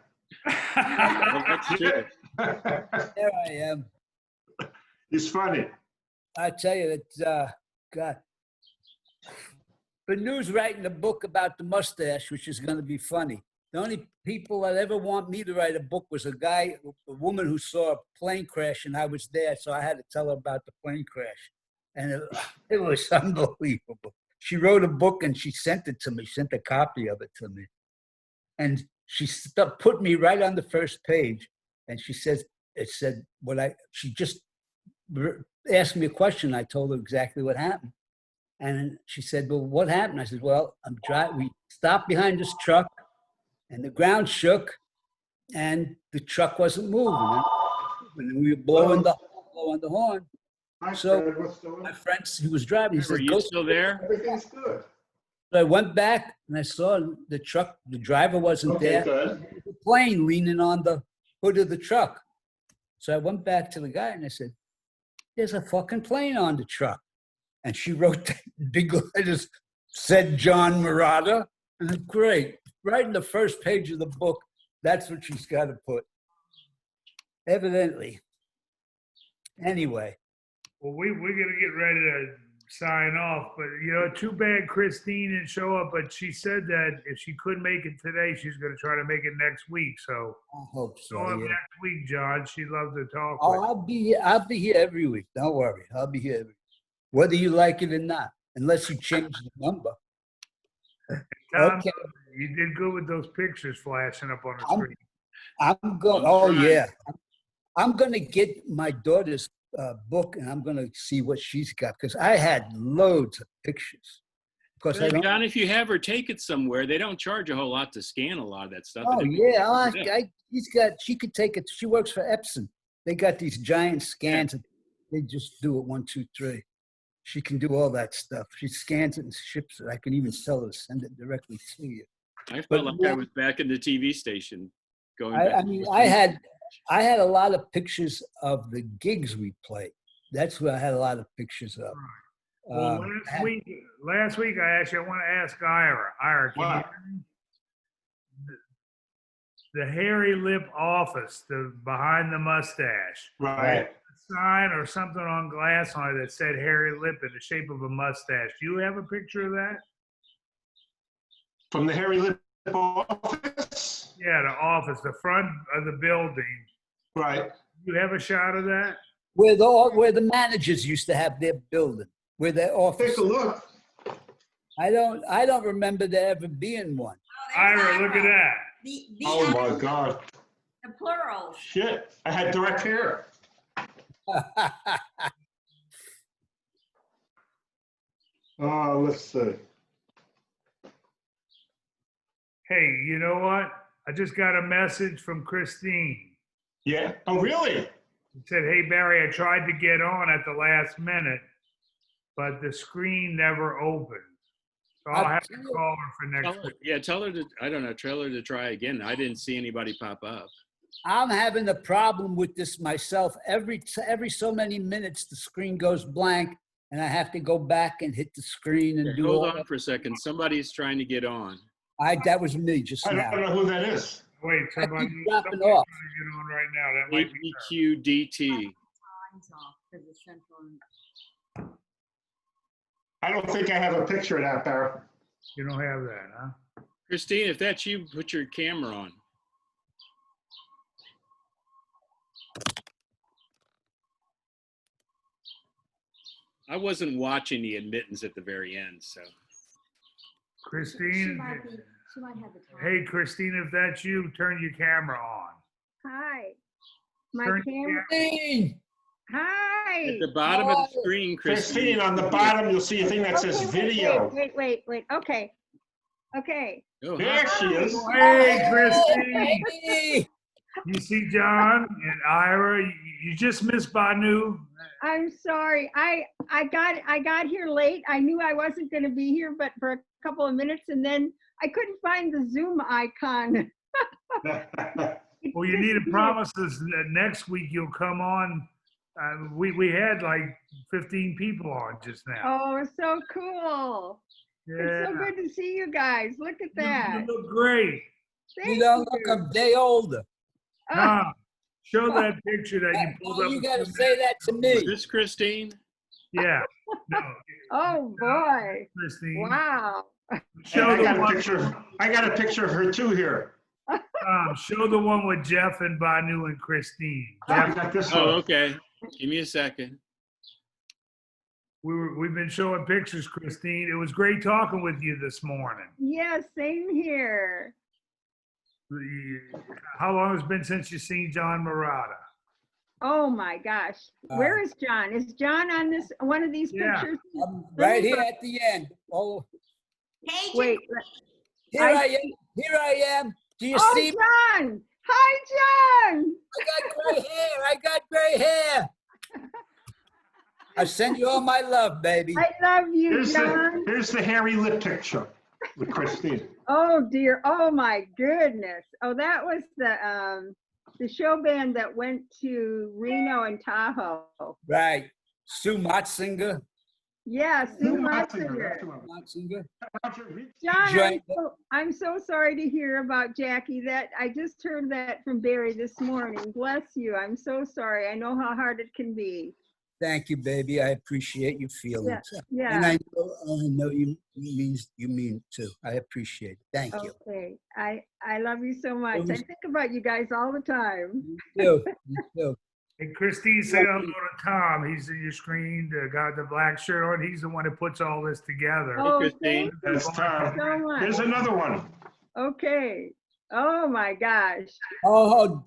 Speaker 2: Well, that's true.
Speaker 7: There I am.
Speaker 14: He's funny.
Speaker 7: I tell you that, God. Banu's writing a book about the mustache, which is going to be funny. The only people that ever want me to write a book was a woman who saw a plane crash, and I was there, so I had to tell her about the plane crash. And it was unbelievable. She wrote a book and she sent it to me, sent a copy of it to me. And she put me right on the first page. And she says, she just asked me a question. I told her exactly what happened. And she said, well, what happened? I said, well, we stopped behind this truck and the ground shook and the truck wasn't moving. And we were blowing the horn. So my friend who was driving, he
Speaker 2: Were
Speaker 7: said,
Speaker 2: you still there?
Speaker 14: Everything's good.
Speaker 7: So I went back and I saw the truck, the driver wasn't there.
Speaker 14: good.
Speaker 7: There was a plane leaning on the hood of the truck. So I went back to the guy and I said, there's a fucking plane on the truck. And she wrote that big letters, said John Murata. And I said, great. Right in the first page of the book, that's what she's got to put. Evidently. Anyway.
Speaker 3: Well, we're going to get ready to sign off. But, too bad Christine didn't show up, but she said that if she couldn't make it today, she's going to try to make it next week. So
Speaker 7: I hope so.
Speaker 3: show up
Speaker 7: Yeah.
Speaker 3: next week, John. She'd love to talk
Speaker 7: Oh,
Speaker 3: with
Speaker 7: I'll be here every week. Don't worry. I'll be here every week. Whether you like it or not, unless you change the number.
Speaker 3: Tom,
Speaker 7: Okay.
Speaker 3: you did good with those pictures flashing up on the
Speaker 7: I'm-
Speaker 3: screen.
Speaker 7: I'm going, oh yeah. I'm going to get my daughter's book and I'm going to see what she's got because I had loads of pictures. Because I don't,
Speaker 2: John, if you have her take it somewhere, they don't charge a whole lot to scan a lot of that stuff.
Speaker 7: oh
Speaker 2: And
Speaker 7: yeah, she could take it. She works for Epson. They got these giant scans. And they just do it 1, 2, 3. She can do all that stuff. She scans it and ships it. I can even tell her to send it directly to you.
Speaker 2: I felt
Speaker 7: But
Speaker 2: like
Speaker 7: yeah.
Speaker 2: I was back in the TV station. Going
Speaker 7: I
Speaker 2: back
Speaker 7: mean,
Speaker 2: to-
Speaker 7: I had a lot of pictures of the gigs we played. That's where I had a lot of pictures of.
Speaker 3: Well, last week I want to ask Ira. Ira, can you
Speaker 14: What?
Speaker 3: hear me? The hairy lip office, the behind the mustache.
Speaker 14: Right.
Speaker 3: A sign or something on glass on it that said hairy lip in the shape of a mustache. Do you have a picture of that?
Speaker 14: From the Harry Lip office?
Speaker 3: Yeah, the office, the front of the building.
Speaker 14: Right.
Speaker 3: You have a shot of that?
Speaker 7: Where the managers used to have their building, where their office.
Speaker 14: Take a look.
Speaker 7: I don't remember there ever being one.
Speaker 3: Ira, look at that.
Speaker 14: Oh my God.
Speaker 4: The plural.
Speaker 14: Shit. I had direct hair. Let's see.
Speaker 3: Hey, you know what? I just got a message from Christine.
Speaker 14: Yeah. Oh, really?
Speaker 3: She said, hey, Barry, I tried to get on at the last minute, but the screen never opened. So I'll have to call her for next week.
Speaker 2: Yeah, tell her to, I don't know, tell her to try again. I didn't see anybody pop up.
Speaker 7: I'm having a problem with this myself. Every so many minutes, the screen goes blank, and I have to go back and hit the screen and do
Speaker 2: Hold
Speaker 7: all
Speaker 2: on for a second. Somebody's trying to get on.
Speaker 7: that was me just
Speaker 14: I
Speaker 7: now.
Speaker 14: don't know who that is.
Speaker 3: Wait, somebody,
Speaker 7: keep dropping
Speaker 3: somebody's
Speaker 7: off.
Speaker 3: trying to get on right now. That might be her.
Speaker 2: ABQDT.
Speaker 4: Time's off for the central.
Speaker 14: I don't think I have a picture of that, Barry.
Speaker 3: You don't have that, huh?
Speaker 2: Christine, if that's you, put your camera on. I wasn't watching the admittance at the very end, so.
Speaker 4: She
Speaker 3: Christine,
Speaker 4: might have the time.
Speaker 3: hey, Christine, if that's you, turn your camera on.
Speaker 15: Hi. My
Speaker 3: Turn
Speaker 15: camera.
Speaker 7: Christine!
Speaker 15: Hi.
Speaker 2: At the bottom of the screen,
Speaker 14: Christine, on the bottom, you'll see a thing that says video.
Speaker 15: Wait. Okay. Okay.
Speaker 2: Oh,
Speaker 14: There she is.
Speaker 3: Hey, Christine.
Speaker 7: Hey!
Speaker 3: You see John and Ira? You just missed Banu.
Speaker 15: I'm sorry. I got here late. I knew I wasn't going to be here, but for a couple of minutes, and then I couldn't find the Zoom icon.
Speaker 3: Well, you need to promise us that next week you'll come on. We had like 15 people on just now.
Speaker 15: Oh, so cool. It's so
Speaker 3: Yeah.
Speaker 15: good to see you guys. Look at that.
Speaker 3: You look great.
Speaker 7: You
Speaker 15: Thank
Speaker 7: don't look a day older.
Speaker 3: Tom, show that picture that you pulled
Speaker 7: Oh,
Speaker 3: up.
Speaker 7: you got to say that to me.
Speaker 2: Is this Christine?
Speaker 3: Yeah. No,
Speaker 15: Oh, boy.
Speaker 3: Christine.
Speaker 15: Wow.
Speaker 3: Show
Speaker 14: I
Speaker 3: the
Speaker 14: got a
Speaker 3: one.
Speaker 14: picture. I got a picture of her too here.
Speaker 3: Show the one with Jeff and Banu and Christine.
Speaker 14: I
Speaker 3: Jeff,
Speaker 14: got this
Speaker 2: Oh,
Speaker 14: one.
Speaker 2: okay. Give me a second.
Speaker 3: we've been showing pictures, Christine. It was great talking with you this morning.
Speaker 15: Yeah, same here.
Speaker 3: How long has it been since you've seen John Murata?
Speaker 15: Oh my gosh. Where is John? Is John on this one of these
Speaker 3: Yeah.
Speaker 15: pictures?
Speaker 7: I'm right here at the end. Oh,
Speaker 15: Wait.
Speaker 7: here I am. Here I am. Do you
Speaker 15: Oh,
Speaker 7: see?
Speaker 15: John. Hi, John.
Speaker 7: I got gray hair. I got gray hair. I send you all my love, baby.
Speaker 15: I love you,
Speaker 14: Here's
Speaker 15: John.
Speaker 14: the hairy lip picture with Christine.
Speaker 15: Oh dear. Oh my goodness. Oh, that was the show band that went to Reno and Tahoe.
Speaker 7: Right. Sue Motzinger.
Speaker 15: Yeah, Sue Matzinger.
Speaker 7: Motzinger.
Speaker 15: John, I'm so sorry to hear about Jackie. That I just heard that from Barry this morning. Bless you. I'm so sorry. I know how hard it can be.
Speaker 7: Thank you, baby. I appreciate your feelings.
Speaker 15: Yeah.
Speaker 7: And I know you mean it too. I appreciate it. Thank you.
Speaker 15: Okay. I love you so much. I think about you guys all the time.
Speaker 7: You too.
Speaker 3: And Christine, say hello to Tom. He's in your screen, the guy with the black shirt on. He's the one that puts all this together.
Speaker 15: Oh,
Speaker 2: Christine.
Speaker 3: That's Tom.
Speaker 15: so much.
Speaker 14: Here's another one.
Speaker 15: Okay. Oh my gosh.
Speaker 7: Oh,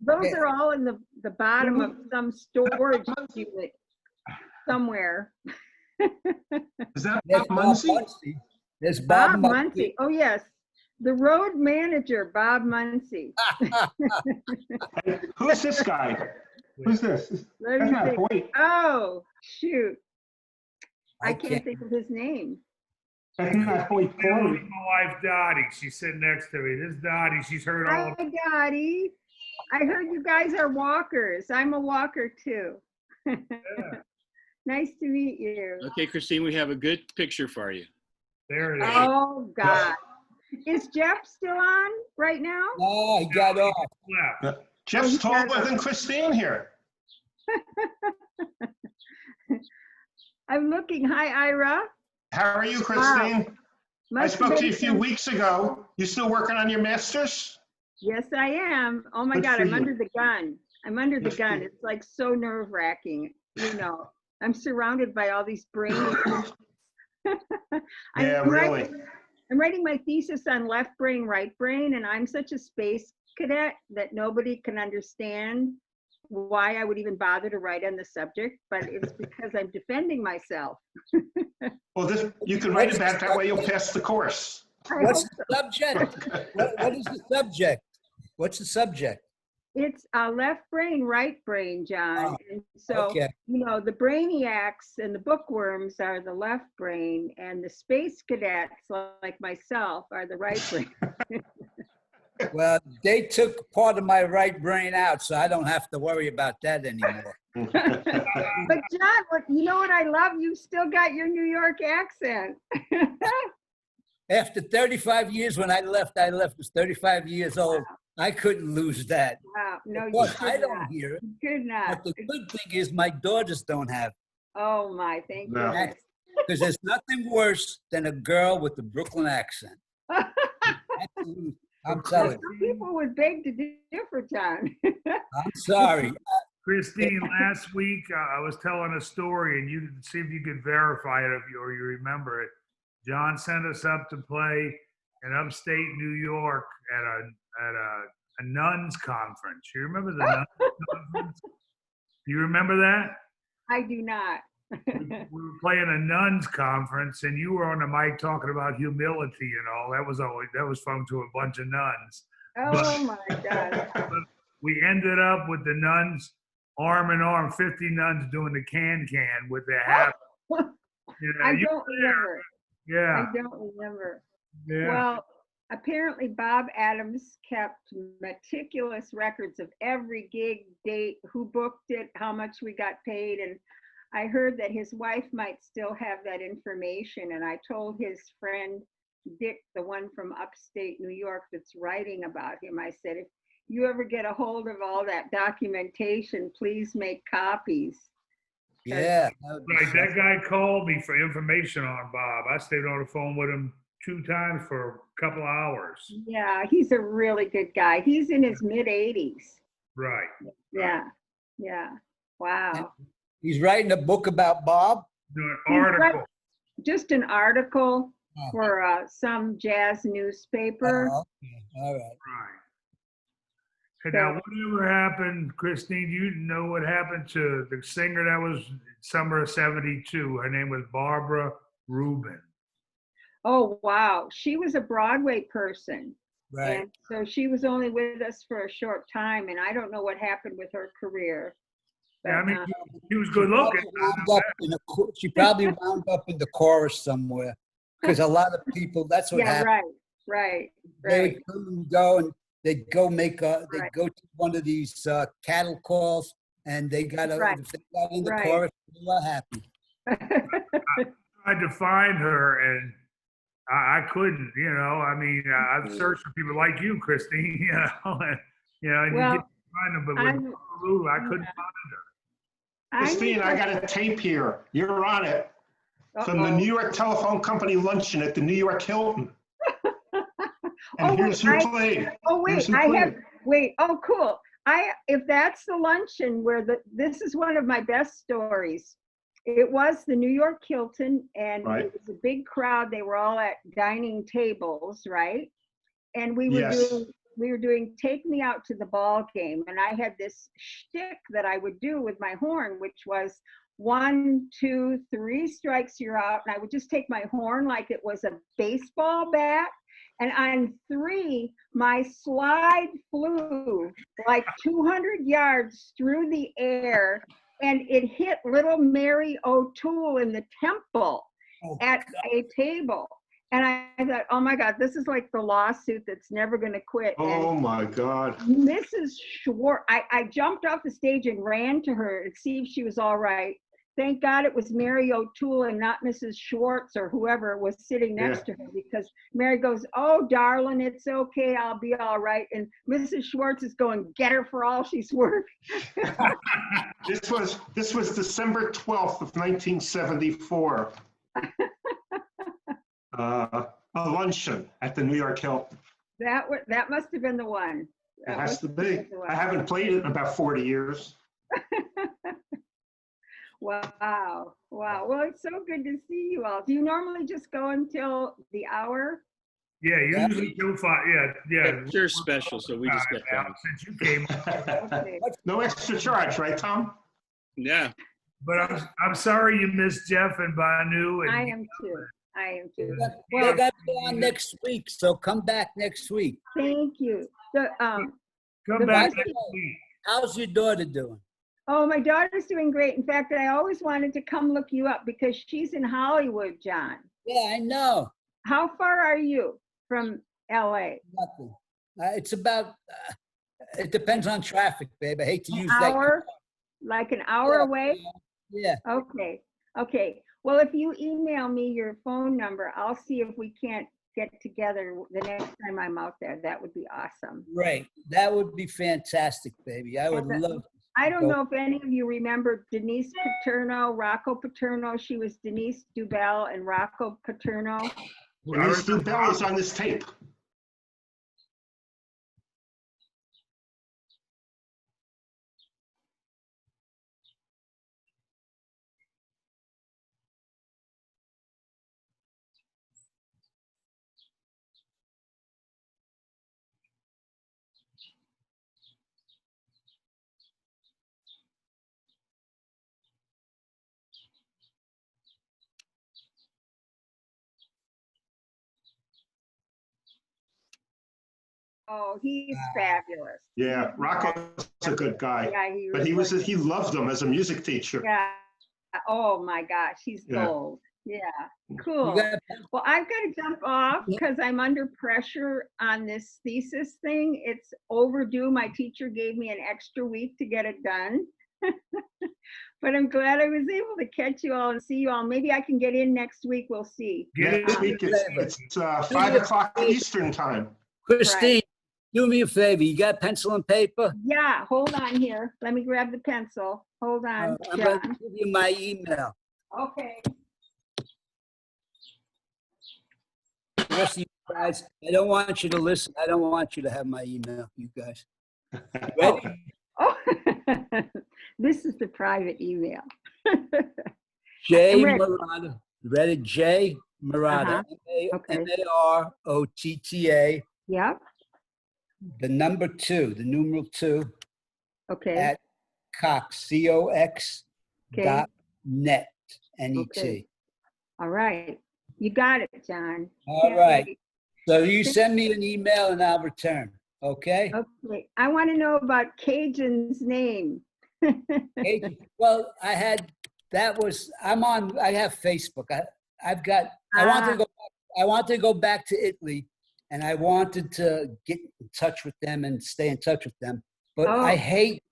Speaker 15: Those are all in the bottom of some storage unit somewhere.
Speaker 14: Is that
Speaker 7: There's
Speaker 14: Bob Muncie?
Speaker 7: There's
Speaker 15: Bob Muncie. Oh, yes. The road manager, Bob Muncie.
Speaker 14: Who's this guy? Who's this?
Speaker 15: Let
Speaker 14: That's
Speaker 15: me
Speaker 14: not
Speaker 15: think.
Speaker 14: Hoyt.
Speaker 15: Oh, shoot. I
Speaker 7: Okay.
Speaker 15: can't think of his name.
Speaker 14: That's not Hoyt
Speaker 3: That was
Speaker 14: Corey.
Speaker 3: my wife, Dottie. She's sitting next to me. This is Dottie. She's heard all
Speaker 15: Hi, Dottie. I heard you guys are walkers. I'm a walker too. Nice to meet you.
Speaker 2: Okay, Christine, we have a good picture for you.
Speaker 3: There it is.
Speaker 15: Oh, God. Is Jeff still on right now?
Speaker 7: Oh, he got off.
Speaker 3: Left.
Speaker 14: Jeff's taller than Christine here.
Speaker 15: I'm looking. Hi, Ira.
Speaker 14: How are you, Christine? I
Speaker 15: Must
Speaker 14: spoke
Speaker 15: have
Speaker 14: to you a
Speaker 15: been
Speaker 14: few
Speaker 15: some-
Speaker 14: weeks ago. You still working on your master's?
Speaker 15: Yes, I am. Oh my
Speaker 14: Good
Speaker 15: God,
Speaker 14: for
Speaker 15: I'm
Speaker 14: you.
Speaker 15: under the gun. I'm under the
Speaker 14: Yes,
Speaker 15: gun.
Speaker 14: dear.
Speaker 15: It's like so nerve wracking. You know, I'm surrounded by all these brains.
Speaker 14: Yeah, really.
Speaker 15: I'm writing my thesis on left brain, right brain, and I'm such a space cadet that nobody can understand why I would even bother to write on the subject, but it's because I'm defending myself.
Speaker 14: Well, you can write it back. That way you'll pass the course.
Speaker 15: I
Speaker 7: What's
Speaker 15: hope
Speaker 7: the subject? What is the subject? What's the subject?
Speaker 15: It's left brain, right brain, John.
Speaker 7: Oh,
Speaker 15: And so,
Speaker 7: okay.
Speaker 15: you know, the brainiacs and the bookworms are the left brain, and the space cadets, like myself, are the right brain.
Speaker 7: Well, they took part of my right brain out, so I don't have to worry about that anymore.
Speaker 15: But John, you know what I love? You still got your New York accent.
Speaker 7: After 35 years, when I left, was 35 years old. I couldn't lose that.
Speaker 15: Wow, no, you
Speaker 7: But
Speaker 15: could
Speaker 7: I don't
Speaker 15: not.
Speaker 7: hear it.
Speaker 15: You could not.
Speaker 7: But the good thing is my daughters don't have
Speaker 15: Oh my, thank
Speaker 14: No.
Speaker 15: goodness.
Speaker 7: because there's nothing worse than a girl with a Brooklyn accent. I'm telling you.
Speaker 15: Some people would beg to differ, John.
Speaker 7: I'm sorry.
Speaker 3: Christine, last week I was telling a story, and you can see if you could verify it or you remember it. John sent us up to play in upstate New York at a nuns conference. You remember the nuns conference? You remember that?
Speaker 15: I do not.
Speaker 3: We were playing a nuns conference, and you were on the mic talking about humility and all. That was fun to a bunch of nuns.
Speaker 15: Oh my God.
Speaker 3: But we ended up with the nuns arm in arm, 50 nuns doing the can with their hat. You know,
Speaker 15: I
Speaker 3: you
Speaker 15: don't
Speaker 3: were there.
Speaker 15: remember.
Speaker 3: Yeah.
Speaker 15: I don't remember.
Speaker 3: Yeah.
Speaker 15: Well, apparently Bob Adams kept meticulous records of every gig, date, who booked it, how much we got paid. And I heard that his wife might still have that information. And I told his friend, Dick, the one from upstate New York that's writing about him, I said, if you ever get a hold of all that documentation, please make copies.
Speaker 7: Yeah.
Speaker 3: Right, that guy called me for information on Bob. I stayed on the phone with him 2 times for a couple of hours.
Speaker 15: Yeah, he's a really good guy. He's in his mid-80s.
Speaker 3: Right.
Speaker 15: Yeah, yeah. Wow.
Speaker 7: He's writing a book about Bob.
Speaker 3: Doing
Speaker 15: He's
Speaker 3: article.
Speaker 15: got just an article
Speaker 7: Oh.
Speaker 15: for some jazz newspaper.
Speaker 7: Oh, okay. All right.
Speaker 3: Right. And now, whatever happened, Christine, you know what happened to the singer that was summer of '72? Her name was Barbara Rubin.
Speaker 15: Oh, wow. She was a Broadway person.
Speaker 7: Right.
Speaker 15: And so she was only with us for a short time, and I don't know what happened with her career.
Speaker 3: Yeah, I mean,
Speaker 15: But,
Speaker 3: he was good looking.
Speaker 7: She probably wound up in the chorus somewhere because a lot of people, that's what
Speaker 15: yeah,
Speaker 7: happened.
Speaker 15: right.
Speaker 7: They would come and go and they'd go they'd
Speaker 15: Right.
Speaker 7: go to one of these cattle calls and they got
Speaker 15: Right.
Speaker 7: if they got in the
Speaker 15: Right.
Speaker 7: chorus, they were happy.
Speaker 3: Tried to find her, and I couldn't. You know, I mean, I've
Speaker 15: Mm-hmm.
Speaker 3: searched for people like you, Christine. And
Speaker 15: Well,
Speaker 3: you get to find them, but with
Speaker 15: I'm-
Speaker 3: Barbara Rubin, I couldn't find her.
Speaker 14: Christine, I got a tape here. You're on it. From the New York Telephone Company luncheon at the New York Hilton. And here's who played.
Speaker 15: Oh wait, oh cool. If that's the luncheon where this is one of my best stories. It was the New York Hilton, and it was a big crowd. They were all at dining tables, right? And we were doing Take Me Out to the Ball Game, and I had this shtick that I would do with my horn, which was 1, 2, 3 strikes, you're out. And I would just take my horn like it was a baseball bat. And on 3, my slide flew like 200 yards through the air, and it hit little Mary O'Toole in the temple at a table. And I thought, oh my God, this is like the lawsuit that's never going to quit.
Speaker 14: Oh my God.
Speaker 15: Mrs. Schwartz, I jumped off the stage and ran to her to see if she was all right. Thank God it was Mary O'Toole and not Mrs. Schwartz or whoever was sitting next to her, because Mary goes, oh, darling, it's okay. I'll be all right. And Mrs. Schwartz is going, get her for all she's worth.
Speaker 14: This was December 12th of 1974. A luncheon at the New York Hilton.
Speaker 15: That must have been the one.
Speaker 14: It has to be. I haven't played it in about 40 years.
Speaker 15: Wow. Well, it's so good to see you all. Do you normally just go until the hour?
Speaker 3: Yeah, usually till 5. Yeah.
Speaker 2: Sure, special, so we just get going.
Speaker 3: Since you came.
Speaker 15: Okay.
Speaker 14: No extra charge, right, Tom?
Speaker 2: Yeah.
Speaker 3: But I'm sorry you missed Jeff and Banu. And
Speaker 15: I am too.
Speaker 7: They got to go on next week, so come back next week.
Speaker 15: Thank you.
Speaker 3: Come back next week.
Speaker 7: How's your daughter doing?
Speaker 15: Oh, my daughter's doing great. In fact, I always wanted to come look you up because she's in Hollywood, John.
Speaker 7: Yeah, I know.
Speaker 15: How far are you from LA?
Speaker 7: Nothing. It's about, it depends on traffic, babe. I hate to use that.
Speaker 15: Hour? Like an hour away?
Speaker 7: Yeah.
Speaker 15: Okay. Well, if you email me your phone number, I'll see if we can't get together the next time I'm out there. That would be awesome.
Speaker 7: Right. That would be fantastic, baby. I would love.
Speaker 15: I don't know if any of you remember Denise Paterno, Rocco Paterno. She was Denise Dubell and Rocco Paterno.
Speaker 14: Denise Dubell is on this tape.
Speaker 15: Oh, he's fabulous.
Speaker 14: Yeah, Rocco's a good guy.
Speaker 15: Yeah,
Speaker 14: but he loved them as a music teacher.
Speaker 15: Yeah. Oh my gosh, he's gold. Yeah, cool. Well, I've got to jump off because I'm under pressure on this thesis thing. It's overdue. My teacher gave me an extra week to get it done. But I'm glad I was able to catch you all and see you all. Maybe I can get in next week. We'll see.
Speaker 14: Next week it's 5 o'clock Eastern time.
Speaker 7: Christine, do me a favor. You got pencil and paper?
Speaker 15: Yeah, hold on here. Let me grab the pencil. Hold on,
Speaker 7: I'm going
Speaker 15: John.
Speaker 7: to give you my email.
Speaker 15: Okay.
Speaker 7: The rest of you guys, I don't want you to listen. I don't want you to have my email, you guys. Ready?
Speaker 15: Oh, this is the private email.
Speaker 7: J.
Speaker 15: I'm ready.
Speaker 7: Marotta. Ready? J. Marotta. M-A-R-O-T-T-A.
Speaker 15: Yep.
Speaker 7: The number 2, the numeral 2.
Speaker 15: Okay.
Speaker 7: At Cox, C-O-X
Speaker 15: Okay.
Speaker 7: .net, N-E-T.
Speaker 15: Okay. All right. You got it, John.
Speaker 7: All right. So you send me an email and I'll return. Okay?
Speaker 15: Okay. I want to know about Cajun's name.
Speaker 7: Cajun. Well, I have Facebook. I wanted to go back to Italy, and I wanted to get in touch with them and stay in touch with them. But I hate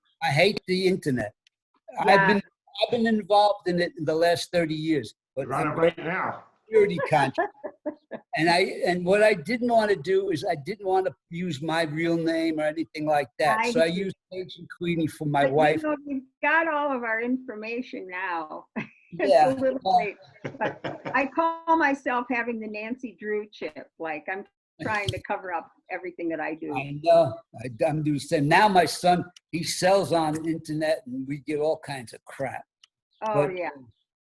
Speaker 7: the internet.
Speaker 15: Yeah.
Speaker 7: I've been involved in it in the last 30 years. But
Speaker 14: Run it right now.
Speaker 7: security contract. And what I didn't want to do is I didn't want to use my real name or anything like that. So I used Agent Queenie for my
Speaker 15: But,
Speaker 7: wife.
Speaker 15: you know, we've got all of our information now. It's
Speaker 7: Yeah.
Speaker 15: a little late, but I call myself having the Nancy Drew chip. Like I'm trying to cover up everything that I do.
Speaker 7: I know. I'm doing the same. Now my son, he sells on the internet and we get all kinds of crap.
Speaker 15: Oh,
Speaker 7: But-
Speaker 15: yeah,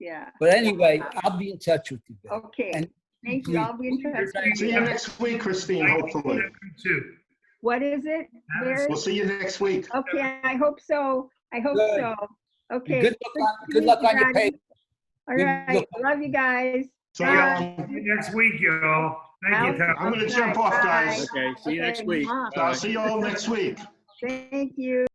Speaker 15: yeah.
Speaker 7: But anyway, I'll be in touch with you. Bill.
Speaker 15: Okay,
Speaker 7: And
Speaker 15: thank you. I'll be in touch. with
Speaker 14: See you next week, Christine, hopefully.
Speaker 15: What is it, Barry?
Speaker 14: We'll see you next week.
Speaker 15: Okay, I hope so. I hope
Speaker 7: Good.
Speaker 15: so. Okay.
Speaker 7: Good luck on your
Speaker 15: Daddy.
Speaker 7: paper.
Speaker 15: All
Speaker 7: Good
Speaker 15: right,
Speaker 7: luck.
Speaker 15: love you guys.
Speaker 14: So,
Speaker 15: Bye.
Speaker 3: See you next week, y'all. Thank you, Tom.
Speaker 14: I'm gonna jump off, guys.
Speaker 2: Okay, see you next week.
Speaker 15: Bye.
Speaker 14: So I'll see you all next week.
Speaker 15: Thank you.